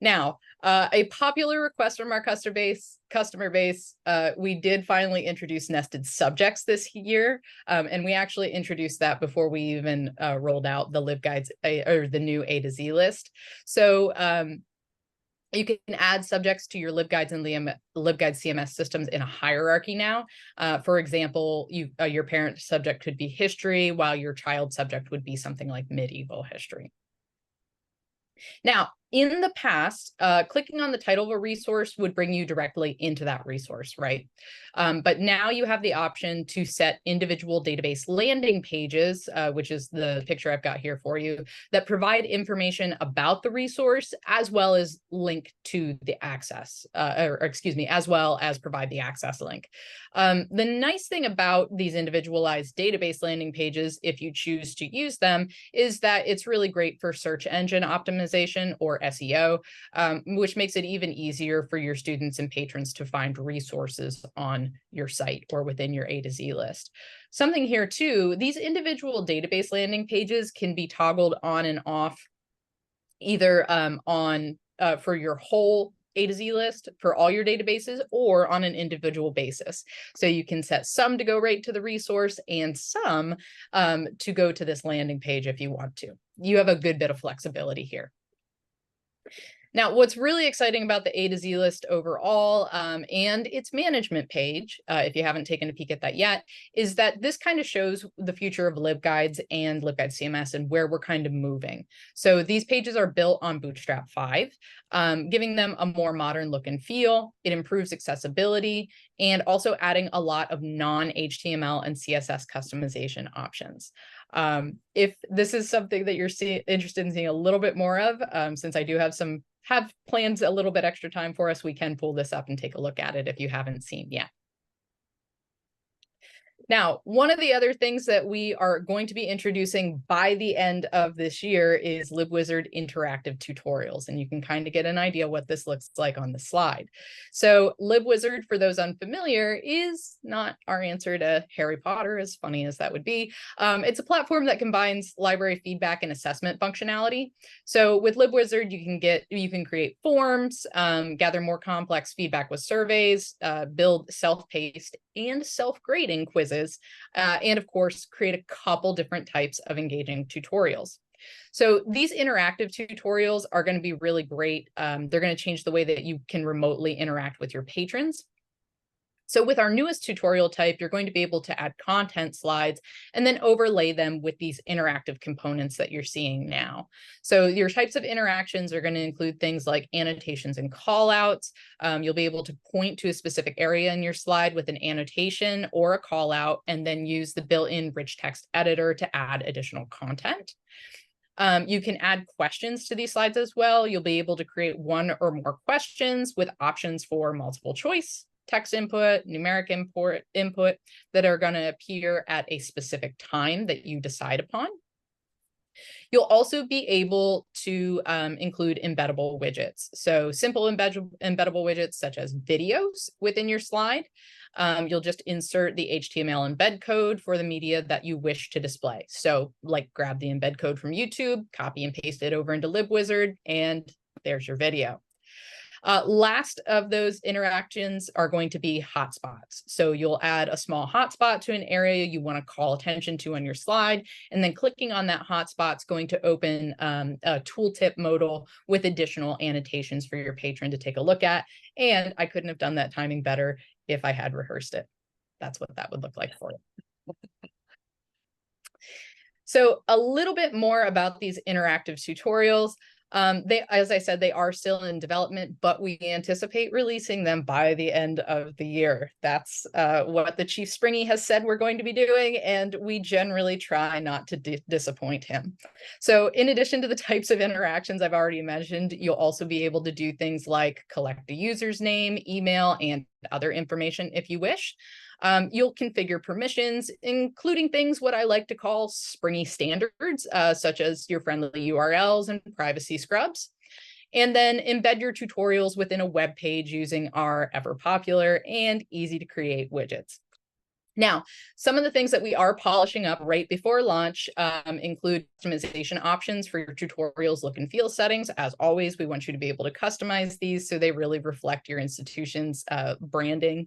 Now, a popular request from our customer base, we did finally introduce nested subjects this year, and we actually introduced that before we even rolled out the LibGuides or the new A to Z list. So you can add subjects to your LibGuides and LibGuides CMS systems in a hierarchy now. For example, your parent subject could be history, while your child subject would be something like medieval history. Now, in the past, clicking on the title of a resource would bring you directly into that resource, right? But now you have the option to set individual database landing pages, which is the picture I've got here for you, that provide information about the resource as well as link to the access, or excuse me, as well as provide the access link. The nice thing about these individualized database landing pages, if you choose to use them, is that it's really great for search engine optimization or SEO, which makes it even easier for your students and patrons to find resources on your site or within your A to Z list. Something here too, these individual database landing pages can be toggled on and off either for your whole A to Z list for all your databases or on an individual basis. So you can set some to go right to the resource and some to go to this landing page if you want to. You have a good bit of flexibility here. Now, what's really exciting about the A to Z list overall and its management page, if you haven't taken a peek at that yet, is that this kind of shows the future of LibGuides and LibGuides CMS and where we're kind of moving. So these pages are built on Bootstrap 5, giving them a more modern look and feel. It improves accessibility and also adding a lot of non-HTML and CSS customization options. If this is something that you're interested in seeing a little bit more of, since I do have plans a little bit extra time for us, we can pull this up and take a look at it if you haven't seen yet. Now, one of the other things that we are going to be introducing by the end of this year is LibWizard interactive tutorials, and you can kind of get an idea what this looks like on the slide. So LibWizard, for those unfamiliar, is not our answer to Harry Potter, as funny as that would be. It's a platform that combines library feedback and assessment functionality. So with LibWizard, you can create forms, gather more complex feedback with surveys, build self-paced and self-grading quizzes, and of course, create a couple different types of engaging tutorials. So these interactive tutorials are going to be really great. They're going to change the way that you can remotely interact with your patrons. So with our newest tutorial type, you're going to be able to add content slides and then overlay them with these interactive components that you're seeing now. So your types of interactions are going to include things like annotations and callouts. You'll be able to point to a specific area in your slide with an annotation or a callout, and then use the built-in rich text editor to add additional content. You can add questions to these slides as well. You'll be able to create one or more questions with options for multiple choice, text input, numeric input that are going to appear at a specific time that you decide upon. You'll also be able to include embeddable widgets. So simple embeddable widgets such as videos within your slide. You'll just insert the HTML embed code for the media that you wish to display. So like grab the embed code from YouTube, copy and paste it over into LibWizard, and there's your video. Last of those interactions are going to be hotspots. So you'll add a small hotspot to an area you want to call attention to on your slide, and then clicking on that hotspot is going to open a tooltip modal with additional annotations for your patron to take a look at. And I couldn't have done that timing better if I had rehearsed it. That's what that would look like for you. So a little bit more about these interactive tutorials. As I said, they are still in development, but we anticipate releasing them by the end of the year. That's what the Chief Springy has said we're going to be doing, and we generally try not to disappoint him. So in addition to the types of interactions I've already mentioned, you'll also be able to do things like collect the user's name, email, and other information if you wish. You'll configure permissions, including things what I like to call springy standards, such as your friendly URLs and privacy scrubs. And then embed your tutorials within a web page using our ever popular and easy to create widgets. Now, some of the things that we are polishing up right before launch include customization options for your tutorials look and feel settings. As always, we want you to be able to customize these so they really reflect your institution's branding.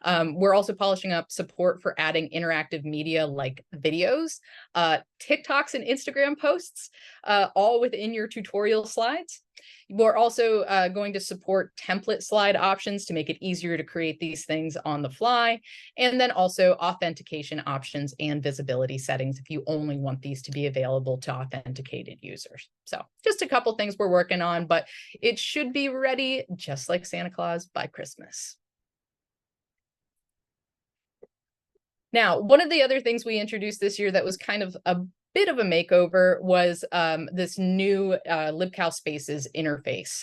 We're also polishing up support for adding interactive media like videos, TikToks and Instagram posts, all within your tutorial slides. We're also going to support template slide options to make it easier to create these things on the fly, and then also authentication options and visibility settings if you only want these to be available to authenticated users. So just a couple things we're working on, but it should be ready just like Santa Claus by Christmas. Now, one of the other things we introduced this year that was kind of a bit of a makeover was this new LibCal Spaces interface.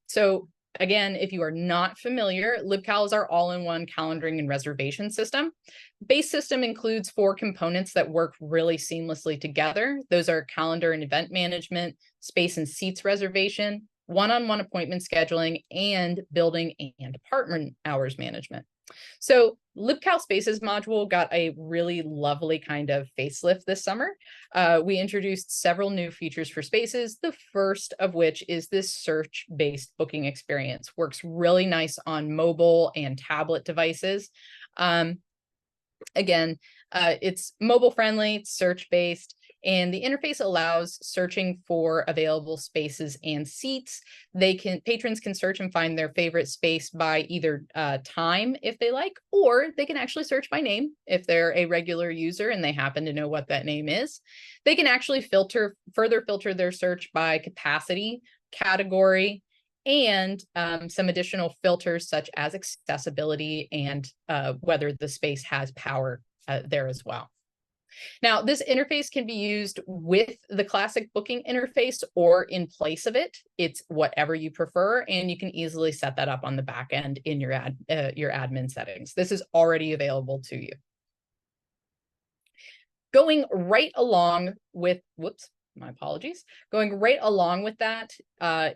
So again, if you are not familiar, LibCal is our all-in-one calendaring and reservation system. Base system includes 4 components that work really seamlessly together. Those are calendar and event management, space and seats reservation, one-on-one appointment scheduling, and building and apartment hours management. So LibCal Spaces module got a really lovely kind of facelift this summer. We introduced several new features for Spaces, the first of which is this search-based booking experience. Works really nice on mobile and tablet devices. Again, it's mobile friendly, search-based, and the interface allows searching for available spaces and seats. Patrons can search and find their favorite space by either time if they like, or they can actually search by name if they're a regular user and they happen to know what that name is. They can actually further filter their search by capacity, category, and some additional filters such as accessibility and whether the space has power there as well. Now, this interface can be used with the classic booking interface or in place of it. It's whatever you prefer, and you can easily set that up on the back end in your admin settings. This is already available to you. Going right along with, my apologies. Going right along with that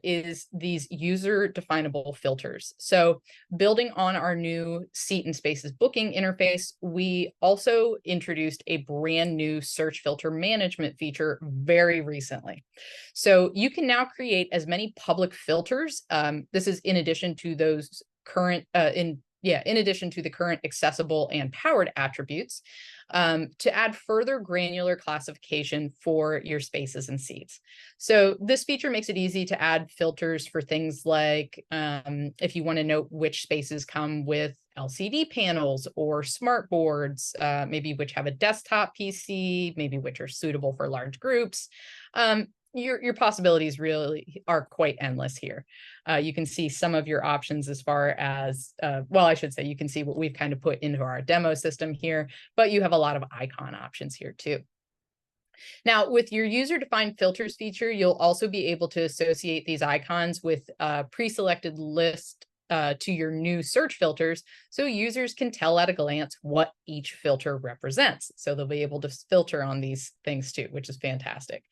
is these user definable filters. So building on our new seat and spaces booking interface, we also introduced a brand new search filter management feature very recently. So you can now create as many public filters. This is in addition to those current, in addition to the current accessible and powered attributes, to add further granular classification for your spaces and seats. So this feature makes it easy to add filters for things like if you want to know which spaces come with LCD panels or smart boards, maybe which have a desktop PC, maybe which are suitable for large groups. Your possibilities really are quite endless here. You can see some of your options as far as, well, I should say you can see what we've kind of put into our demo system here, but you have a lot of icon options here too. Now, with your user-defined filters feature, you'll also be able to associate these icons with a pre-selected list to your new search filters, so users can tell at a glance what each filter represents. So they'll be able to filter on these things too, which is fantastic.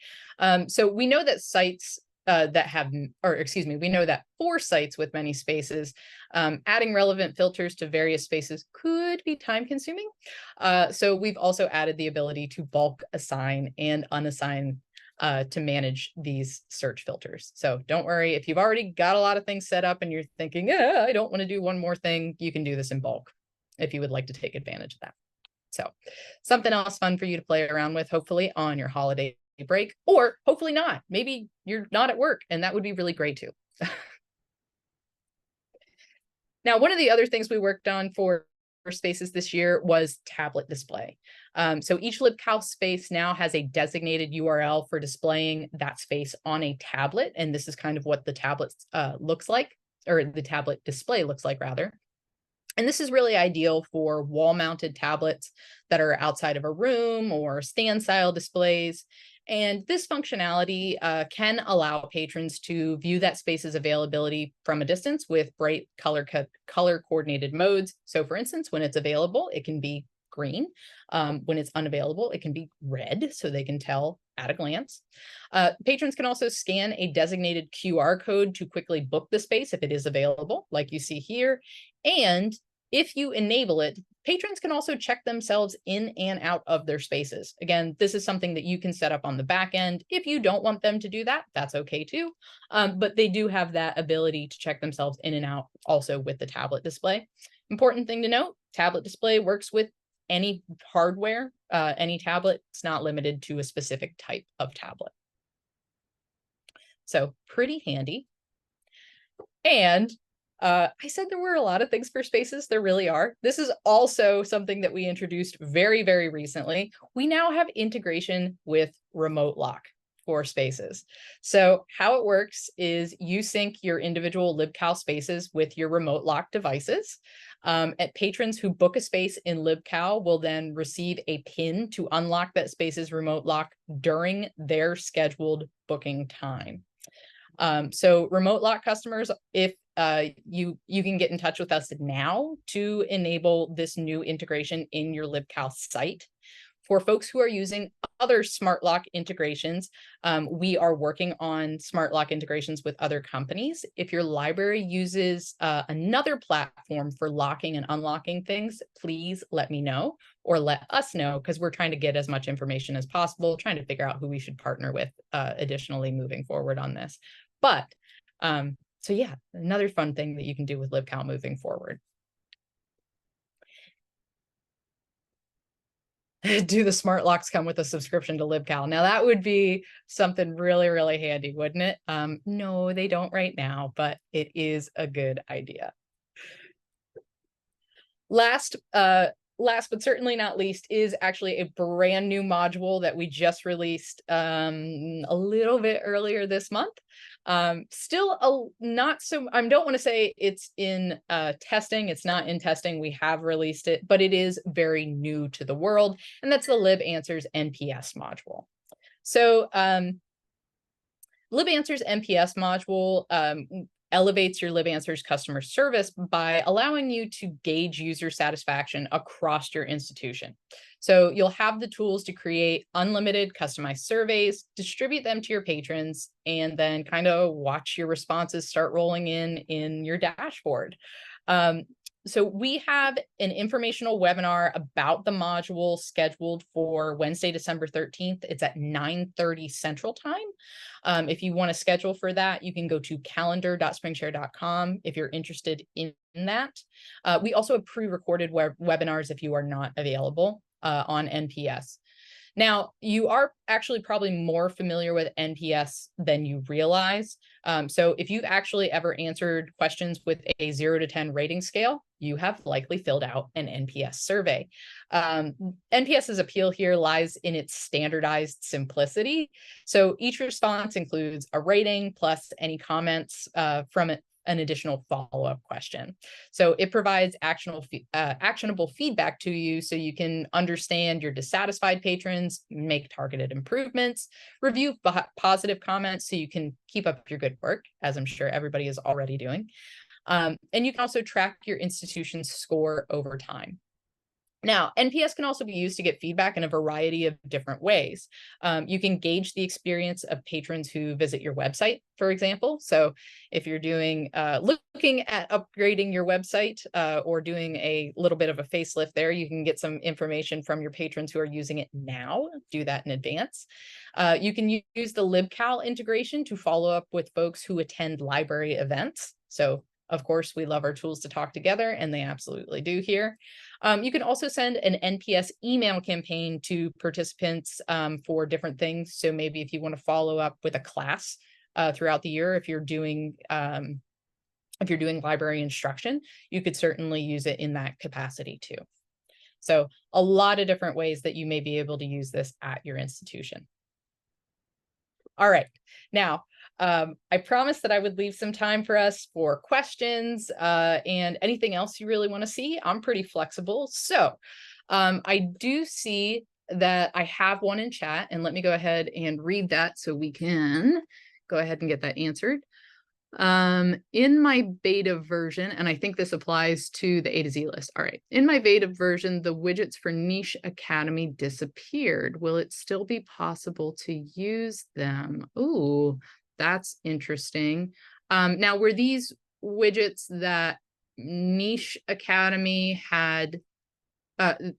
So we know that sites we know that for sites with many spaces, adding relevant filters to various spaces could be time consuming. So we've also added the ability to bulk assign and unassign to manage these search filters. So don't worry, if you've already got a lot of things set up and you're thinking, yeah, I don't want to do one more thing, you can do this in bulk if you would like to take advantage of that. So something else fun for you to play around with, hopefully on your holiday break, or hopefully not. Maybe you're not at work, and that would be really great too. Now, one of the other things we worked on for spaces this year was tablet display. So each LibCal space now has a designated URL for displaying that space on a tablet, and this is kind of what the tablet looks like, or the tablet display looks like rather. And this is really ideal for wall-mounted tablets that are outside of a room or stand-style displays. And this functionality can allow patrons to view that space's availability from a distance with bright color-coordinated modes. So for instance, when it's available, it can be green. When it's unavailable, it can be red, so they can tell at a glance. Patrons can also scan a designated QR code to quickly book the space if it is available, like you see here. And If you enable it, patrons can also check themselves in and out of their spaces. Again, this is something that you can set up on the back end. If you don't want them to do that, that's okay too. But they do have that ability to check themselves in and out also with the tablet display. Important thing to note, tablet display works with any hardware, any tablet. It's not limited to a specific type of tablet. So pretty handy. And I said there were a lot of things for spaces. There really are. This is also something that we introduced very, very recently. We now have integration with Remote Lock for spaces. So how it works is you sync your individual LibCal spaces with your Remote Lock devices. Patrons who book a space in LibCal will then receive a PIN to unlock that space's Remote Lock during their scheduled booking time. So Remote Lock customers, if you can get in touch with us now to enable this new integration in your LibCal site. For folks who are using other smart lock integrations, we are working on smart lock integrations with other companies. If your library uses another platform for locking and unlocking things, please let me know or let us know, because we're trying to get as much information as possible, trying to figure out who we should partner with additionally moving forward on this. But so yeah, another fun thing that you can do with LibCal moving forward. Do the smart locks come with a subscription to LibCal? Now that would be something really, really handy, wouldn't it? No, they don't right now, but it is a good idea. Last but certainly not least is actually a brand new module that we just released a little bit earlier this month. Still not so, I don't want to say it's in testing. It's not in testing. We have released it, but it is very new to the world. And that's the LibAnswers NPS module. So LibAnswers NPS module elevates your LibAnswers customer service by allowing you to gauge user satisfaction across your institution. So you'll have the tools to create unlimited customized surveys, distribute them to your patrons, and then kind of watch your responses start rolling in your dashboard. So we have an informational webinar about the module scheduled for Wednesday, December 13th. It's at 9:30 Central Time. If you want to schedule for that, you can go to calendar.springshare.com if you're interested in that. We also have pre-recorded webinars if you are not available on NPS. Now, you are actually probably more familiar with NPS than you realize. So if you've actually ever answered questions with a 0 to 10 rating scale, you have likely filled out an NPS survey. NPS's appeal here lies in its standardized simplicity. So each response includes a rating plus any comments from it, an additional follow-up question. So it provides actionable feedback to you so you can understand your dissatisfied patrons, make targeted improvements, review positive comments so you can keep up your good work, as I'm sure everybody is already doing. And you can also track your institution's score over time. Now, NPS can also be used to get feedback in a variety of different ways. You can gauge the experience of patrons who visit your website, for example. So if you're doing looking at upgrading your website or doing a little bit of a facelift there, you can get some information from your patrons who are using it now. Do that in advance. You can use the LibCal integration to follow up with folks who attend library events. So of course, we love our tools to talk together, and they absolutely do here. You can also send an NPS email campaign to participants for different things. So maybe if you want to follow up with a class throughout the year, if you're doing library instruction, you could certainly use it in that capacity too. So a lot of different ways that you may be able to use this at your institution. All right, now, I promised that I would leave some time for us for questions and anything else you really want to see. I'm pretty flexible. So I do see that I have one in chat, and let me go ahead and read that so we can go ahead and get that answered. In my beta version, and I think this applies to the A to Z list. All right. In my beta version, the widgets for Niche Academy disappeared. Will it still be possible to use them? Ooh, that's interesting. Now, were these widgets that Niche Academy had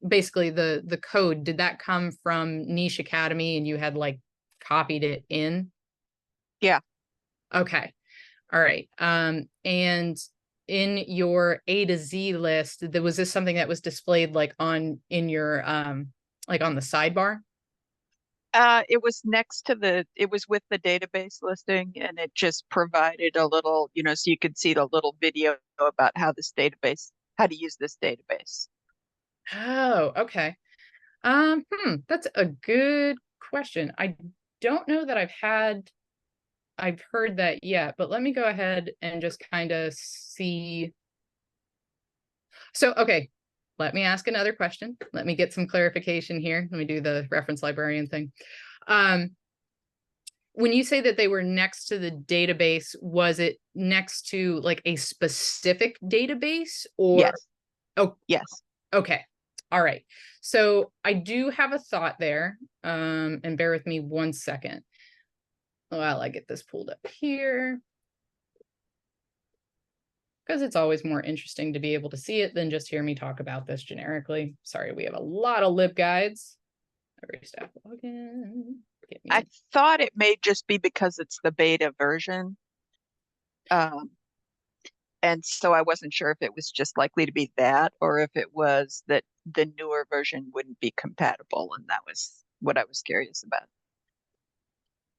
basically the code, did that come from Niche Academy and you had like copied it in? Yeah. Okay. All right. And in your A to Z list, was this something that was displayed like in your like on the sidebar? It was next to it was with the database listing, and it just provided a little, so you could see the little video about how to use this database. Oh, okay. That's a good question. I don't know that I've heard that yet, but let me go ahead and just kind of see. So, okay, let me ask another question. Let me get some clarification here. Let me do the reference librarian thing. When you say that they were next to the database, was it next to like a specific database or? Yes. Oh, yes. Okay. All right. So I do have a thought there. And bear with me one second while I get this pulled up here, because it's always more interesting to be able to see it than just hear me talk about this generically. Sorry, we have a lot of LibGuides. Every staff login. I thought it may just be because it's the beta version. And so I wasn't sure if it was just likely to be that, or if it was that the newer version wouldn't be compatible. And that was what I was curious about.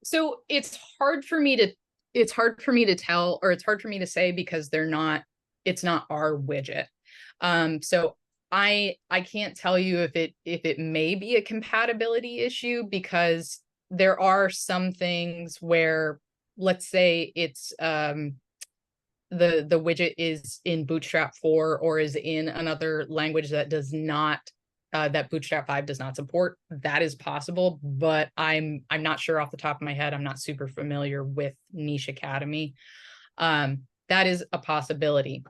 So it's hard for me to tell, or it's hard for me to say, because it's not our widget. So I can't tell you if it may be a compatibility issue, because there are some things where, let's say it's the widget is in Bootstrap 4 or is in another language that does not that Bootstrap 5 does not support. That is possible, but I'm not sure off the top of my head. I'm not super familiar with Niche Academy. That is a possibility.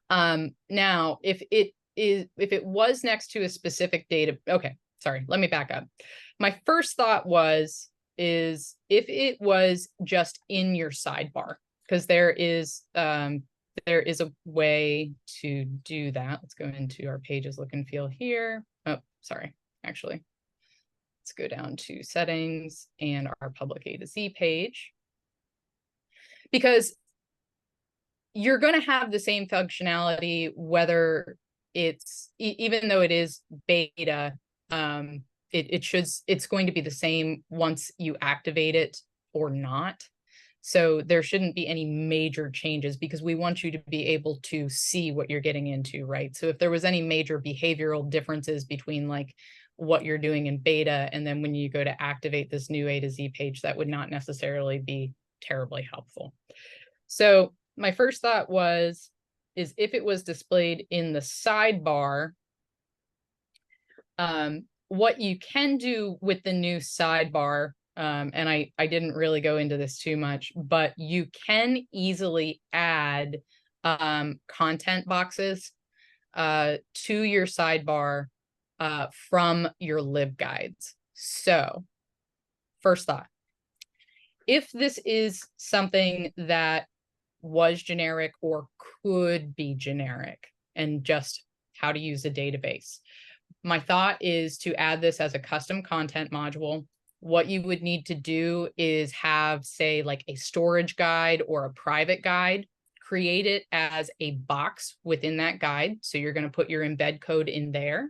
Now, if it was next to a specific data, okay, sorry, let me back up. My first thought is if it was just in your sidebar, because there is a way to do that. Let's go into our pages look and feel here. Oh, sorry, actually, let's go down to settings and our public A to Z page, because you're going to have the same functionality whether it's even though it is beta. It's going to be the same once you activate it or not. So there shouldn't be any major changes, because we want you to be able to see what you're getting into, right? So if there was any major behavioral differences between like what you're doing in beta and then when you go to activate this new A to Z page, that would not necessarily be terribly helpful. So my first thought is if it was displayed in the sidebar, what you can do with the new sidebar, and I didn't really go into this too much, but you can easily add content boxes to your sidebar from your LibGuides. So first thought, if this is something that was generic or could be generic and just how to use a database, my thought is to add this as a custom content module. What you would need to do is have, say, like a storage guide or a private guide, create it as a box within that guide. So you're going to put your embed code in there,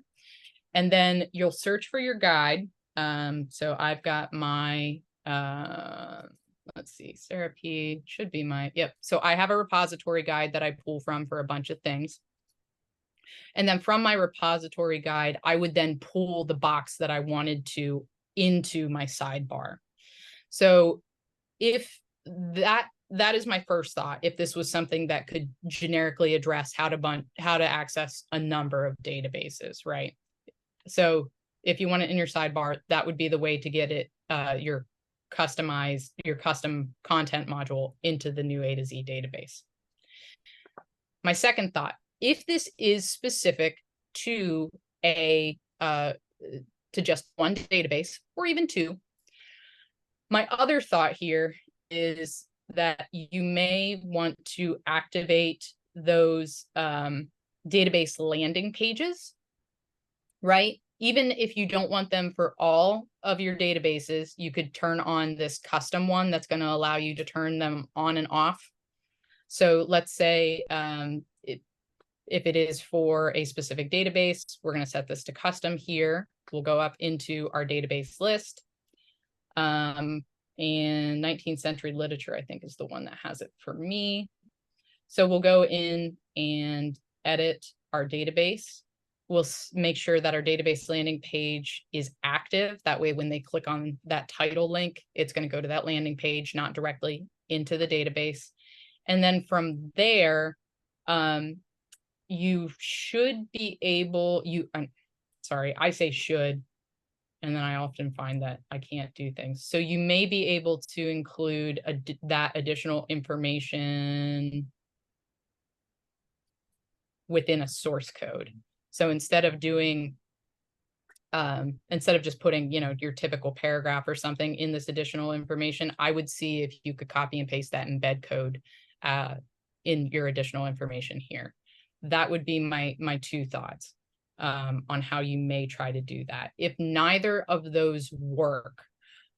and then you'll search for your guide. So I've got my, let's see, Sarah P should be my, yep. So I have a repository guide that I pull from for a bunch of things. And then from my repository guide, I would then pull the box that I wanted to into my sidebar. So if that is my first thought, if this was something that could generically address how to access a number of databases, right? So if you want it in your sidebar, that would be the way to get it, your custom content module into the new A to Z database. My second thought, if this is specific to to just one database or even two, my other thought here is that you may want to activate those database landing pages, right? Even if you don't want them for all of your databases, you could turn on this custom one that's going to allow you to turn them on and off. So let's say if it is for a specific database, we're going to set this to custom here. We'll go up into our database list. And 19th century literature, I think, is the one that has it for me. So we'll go in and edit our database. We'll make sure that our database landing page is active. That way, when they click on that title link, it's going to go to that landing page, not directly into the database. And then from there, you should be able, sorry, I say should, and then I often find that I can't do things. So you may be able to include that additional information within a source code. So instead of doing, instead of just putting, you know, your typical paragraph or something in this additional information, I would see if you could copy and paste that embed code in your additional information here. That would be my two thoughts on how you may try to do that. If neither of those work,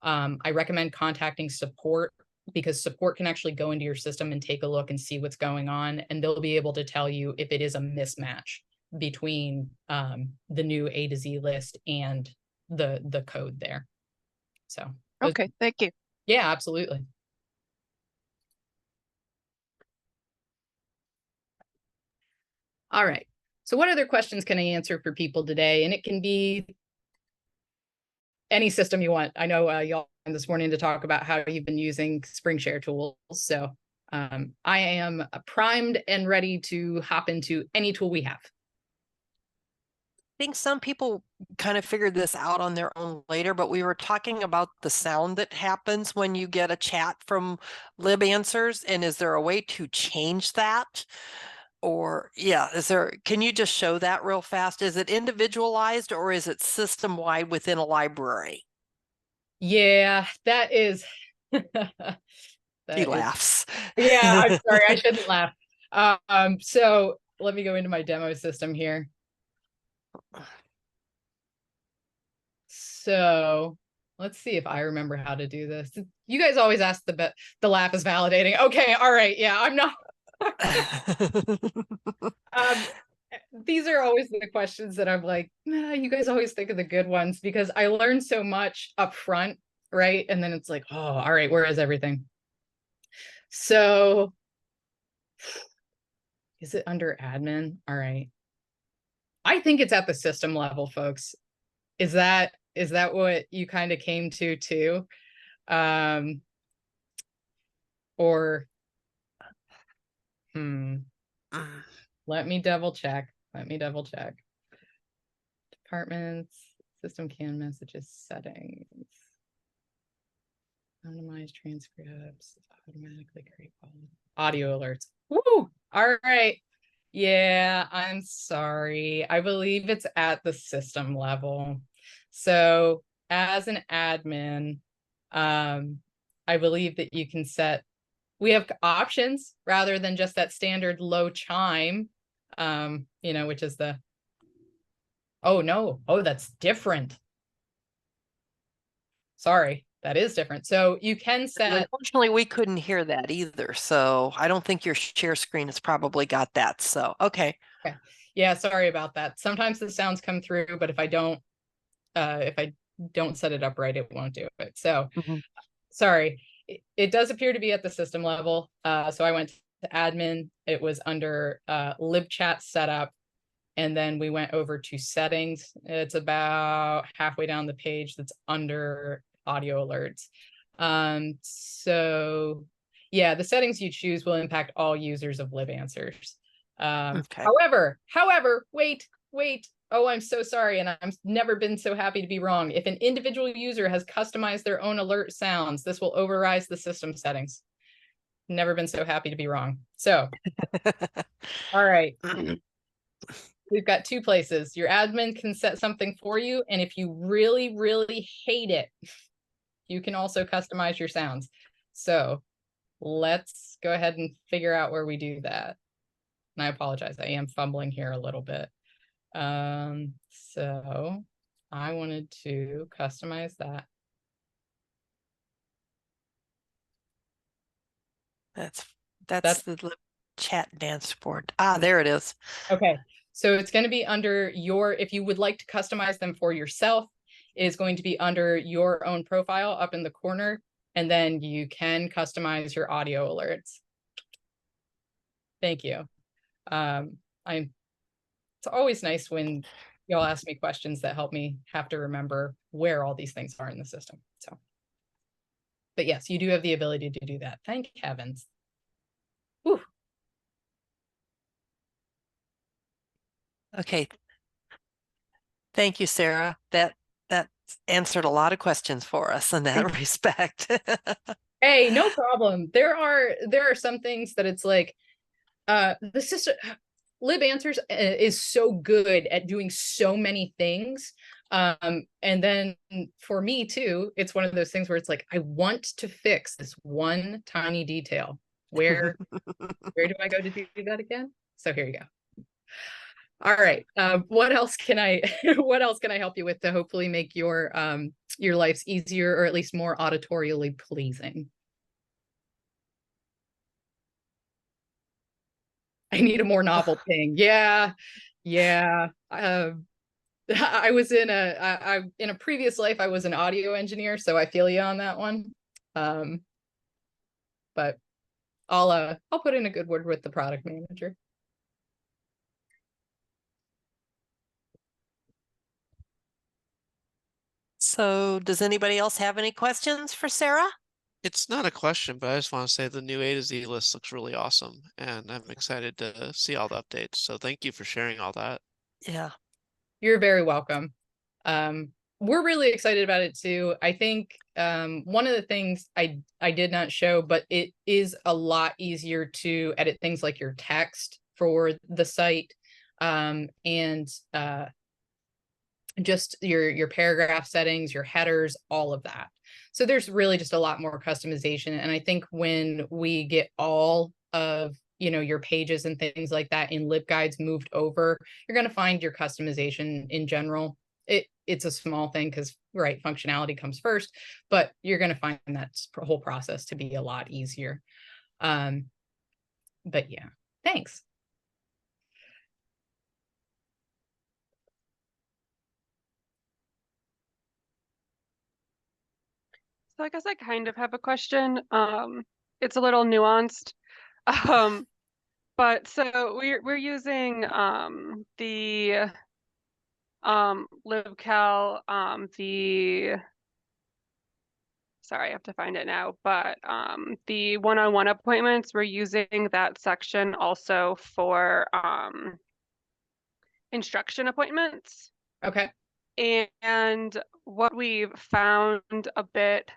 I recommend contacting support, because support can actually go into your system and take a look and see what's going on, and they'll be able to tell you if it is a mismatch between the new A to Z list and the code there. So okay, thank you. Yeah, absolutely. All right. So what other questions can I answer for people today? And it can be any system you want. I know y'all this morning to talk about how you've been using Springshare tools. So I am primed and ready to hop into any tool we have. I think some people kind of figured this out on their own later, but we were talking about the sound that happens when you get a chat from LibAnswers, and is there a way to change that? Or yeah, can you just show that real fast? Is it individualized or is it system-wide within a library? Yeah, that is. He laughs. Yeah, I'm sorry, I shouldn't laugh. So let me go into my demo system here. So let's see if I remember how to do this. You guys always ask the laugh is validating. Okay, all right, yeah, I'm not. These are always the questions that I'm like, you guys always think of the good ones, because I learned so much up front, right? And then it's like, oh, all right, where is everything? So is it under admin? All right. I think it's at the system level, folks. Is that what you kind of came to too? Or let me double check. Departments, system can messages, settings, anonymize transcripts, automatically create audio alerts. Woo! All right. Yeah, I'm sorry. I believe it's at the system level. So as an admin, I believe that you can set, we have options rather than just that standard low chime, you know, which is the, oh no, oh, that's different. Sorry, that is different. So you can set. Unfortunately, we couldn't hear that either. So I don't think your share screen has probably got that. So, okay. Yeah, sorry about that. Sometimes the sounds come through, but if I don't set it up right, it won't do it. So sorry. It does appear to be at the system level. So I went to admin. It was under libchat setup. And then we went over to settings. It's about halfway down the page that's under audio alerts. So yeah, the settings you choose will impact all users of LibAnswers. Okay. However, wait. Oh, I'm so sorry. And I've never been so happy to be wrong. If an individual user has customized their own alert sounds, this will override the system settings. Never been so happy to be wrong. So, all right. We've got two places. Your admin can set something for you. And if you really, really hate it, you can also customize your sounds. So let's go ahead and figure out where we do that. And I apologize, I am fumbling here a little bit. So I wanted to customize that. That's the chat dance board. Ah, there it is. Okay, so it's going to be under your, if you would like to customize them for yourself, it is going to be under your own profile up in the corner, and then you can customize your audio alerts. Thank you. It's always nice when y'all ask me questions that help me have to remember where all these things are in the system. So, but yes, you do have the ability to do that. Thank heavens. Whew. Okay. Thank you, Sarah. That answered a lot of questions for us in that respect. Hey, no problem. There are some things that it's like, the system, LibAnswers is so good at doing so many things. And then for me too, it's one of those things where it's like, I want to fix this one tiny detail. Where do I go to do that again? So here you go. All right. What else can I what else can I help you with to hopefully make your lives easier, or at least more auditorially pleasing? I need a more novel thing. Yeah. I was in a previous life, I was an audio engineer, so I feel you on that one. But I'll put in a good word with the product manager. So does anybody else have any questions for Sarah? It's not a question, but I just want to say the new A to Z list looks really awesome, and I'm excited to see all the updates. So thank you for sharing all that. Yeah. You're very welcome. We're really excited about it too. I think one of the things I did not show, but it is a lot easier to edit things like your text for the site, and just your paragraph settings, your headers, all of that. So there's really just a lot more customization. And I think when we get all of your pages and things like that in LibGuides moved over, you're going to find your customization in general. It's a small thing because, right, functionality comes first, but you're going to find that whole process to be a lot easier. But yeah, thanks. So I guess I kind of have a question. It's a little nuanced. But so we're using the LibCal, sorry, I have to find it now, but the one-on-one appointments, we're using that section also for instruction appointments. Okay. And what we've found a bit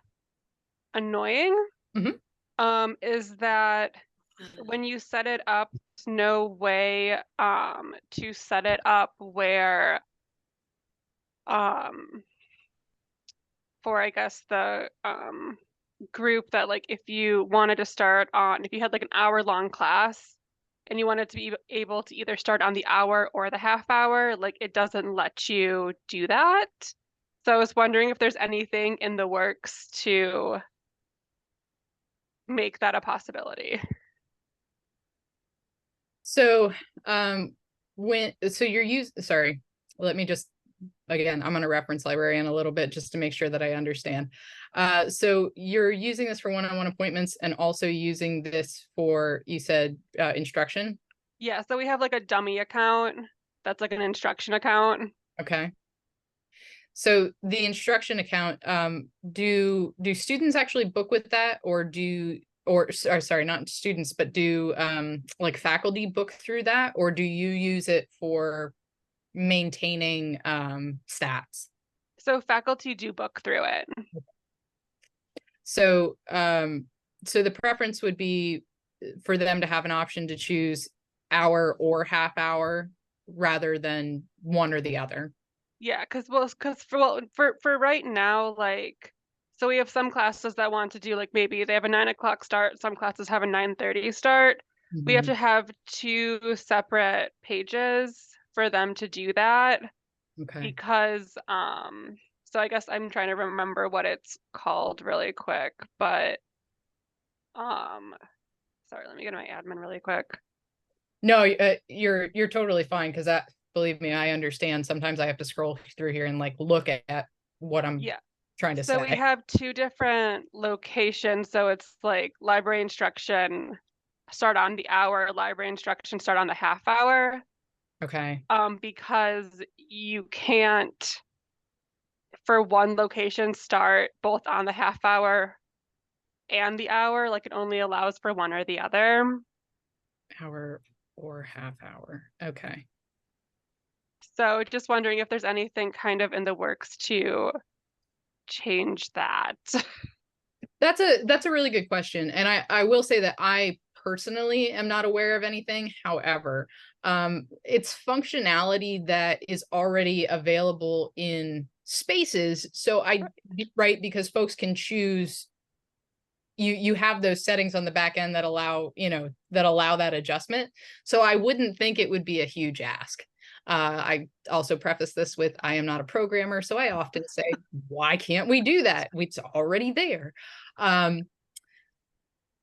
annoying is that when you set it up, there's no way to set it up where for I guess the group that, like, if you wanted to start on, if you had like an hour-long class and you wanted to be able to either start on the hour or the half hour, like it doesn't let you do that. So I was wondering if there's anything in the works to make that a possibility. So sorry, let me just, again, I'm going to reference Librarian a little bit just to make sure that I understand. So you're using this for one-on-one appointments and also using this for, you said, instruction? Yeah, so we have like a dummy account that's like an instruction account. Okay. So the instruction account, do students actually book with that, or sorry, not students, but do like faculty book through that, or do you use it for maintaining stats? So faculty do book through it. So so the preference would be for them to have an option to choose hour or half hour rather than one or the other. Yeah, because for right now, like, so we have some classes that want to do like maybe they have a 9 o'clock start, some classes have a 9:30 start. We have Mhm. to have 2 separate pages for them to do that Okay. because so I guess I'm trying to remember what it's called really quick, but sorry, let me get my admin really quick. No, you're totally fine because that, believe me, I understand. Sometimes I have to scroll through here and like look at what I'm Yeah. trying to So we say. have 2 different locations. So it's like library instruction start on the hour, library instruction start on the half hour. Okay. Because you can't for one location start both on the half hour and the hour, like it only allows for one or the other. Hour or half hour. Okay. So just wondering if there's anything kind of in the works to change that. That's a really good question. And I will say that I personally am not aware of anything. However, it's functionality that is already available in spaces. So right, because folks can choose, you have those settings on the back end that allow, that allow that adjustment. So I wouldn't think it would be a huge ask. I also preface this with, I am not a programmer, so I often say, why can't we do that? It's already there. I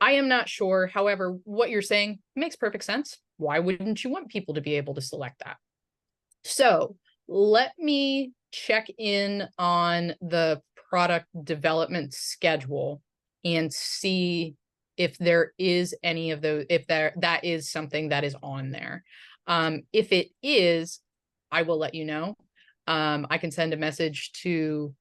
am not sure. However, what you're saying makes perfect sense. Why wouldn't you want people to be able to select that? So let me check in on the product development schedule and see if there is any of those, if that is something that is on there. If it is, I will let you know. I can send a message to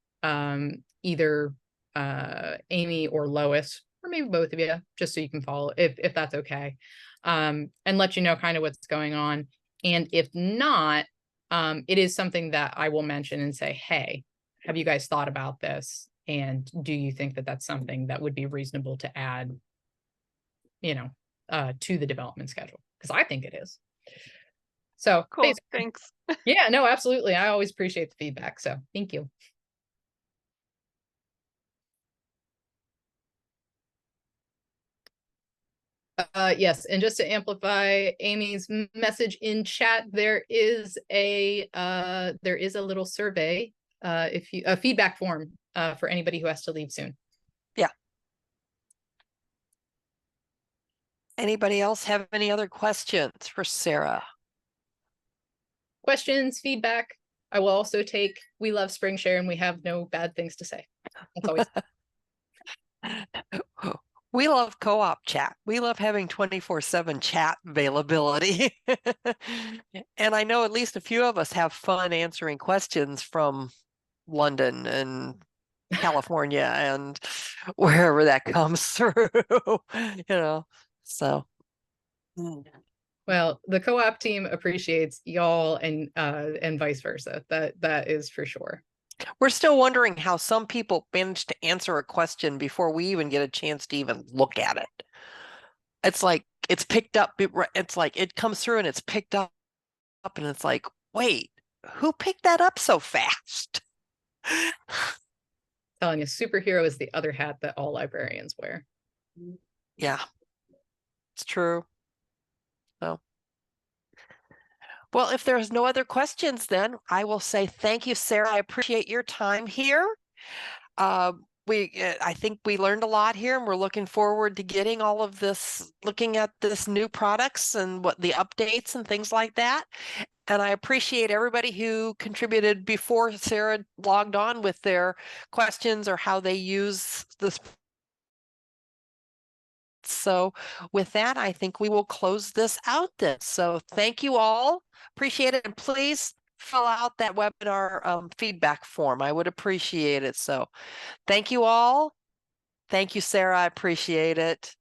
either Amy or Lois, or maybe both of you, just so you can follow, if that's okay, and let you know kind of what's going on. And if not, it is something that I will mention and say, hey, have you guys thought about this? And do you think that that's something that would be reasonable to add, to the development schedule? Because I think it is. So Cool, thanks. yeah, no, absolutely. I always appreciate the feedback. So thank you. Yes, and just to amplify Amy's message in chat, there is a little survey, a feedback form for anybody who has to leave soon. Yeah. Anybody else have any other questions for Sarah? Questions, feedback. I will also take, we love Springshare and we have no bad things to say. That's always We love co-op chat. We love having 24/7 chat availability. And I know at least a few of us have fun answering questions from London and California and wherever that comes through, so. Well, the co-op team appreciates y'all and vice versa. That is for sure. We're still wondering how some people manage to answer a question before we even get a chance to even look at it. It's like it's picked up, it's like it comes through and it's picked up and it's like, wait, who picked that up so fast? Telling you, superhero is the other hat that all librarians wear. Yeah, it's true. So, well, if there's no other questions, then I will say thank you, Sarah. I appreciate your time here. I think we learned a lot here, and we're looking forward to getting all of this, looking at this new products and what the updates and things like that. And I appreciate everybody who contributed before Sarah logged on with their questions or how they use this. So with that, I think we will close this out then. So thank you all. Appreciate it. And please fill out that webinar feedback form. I would appreciate it. So thank you all. Thank you, Sarah. I appreciate it.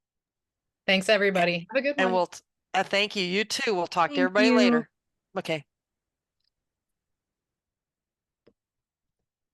Thanks, everybody. Have a good one. And we'll thank you. You too. We'll talk to Thank everybody you. later. Okay.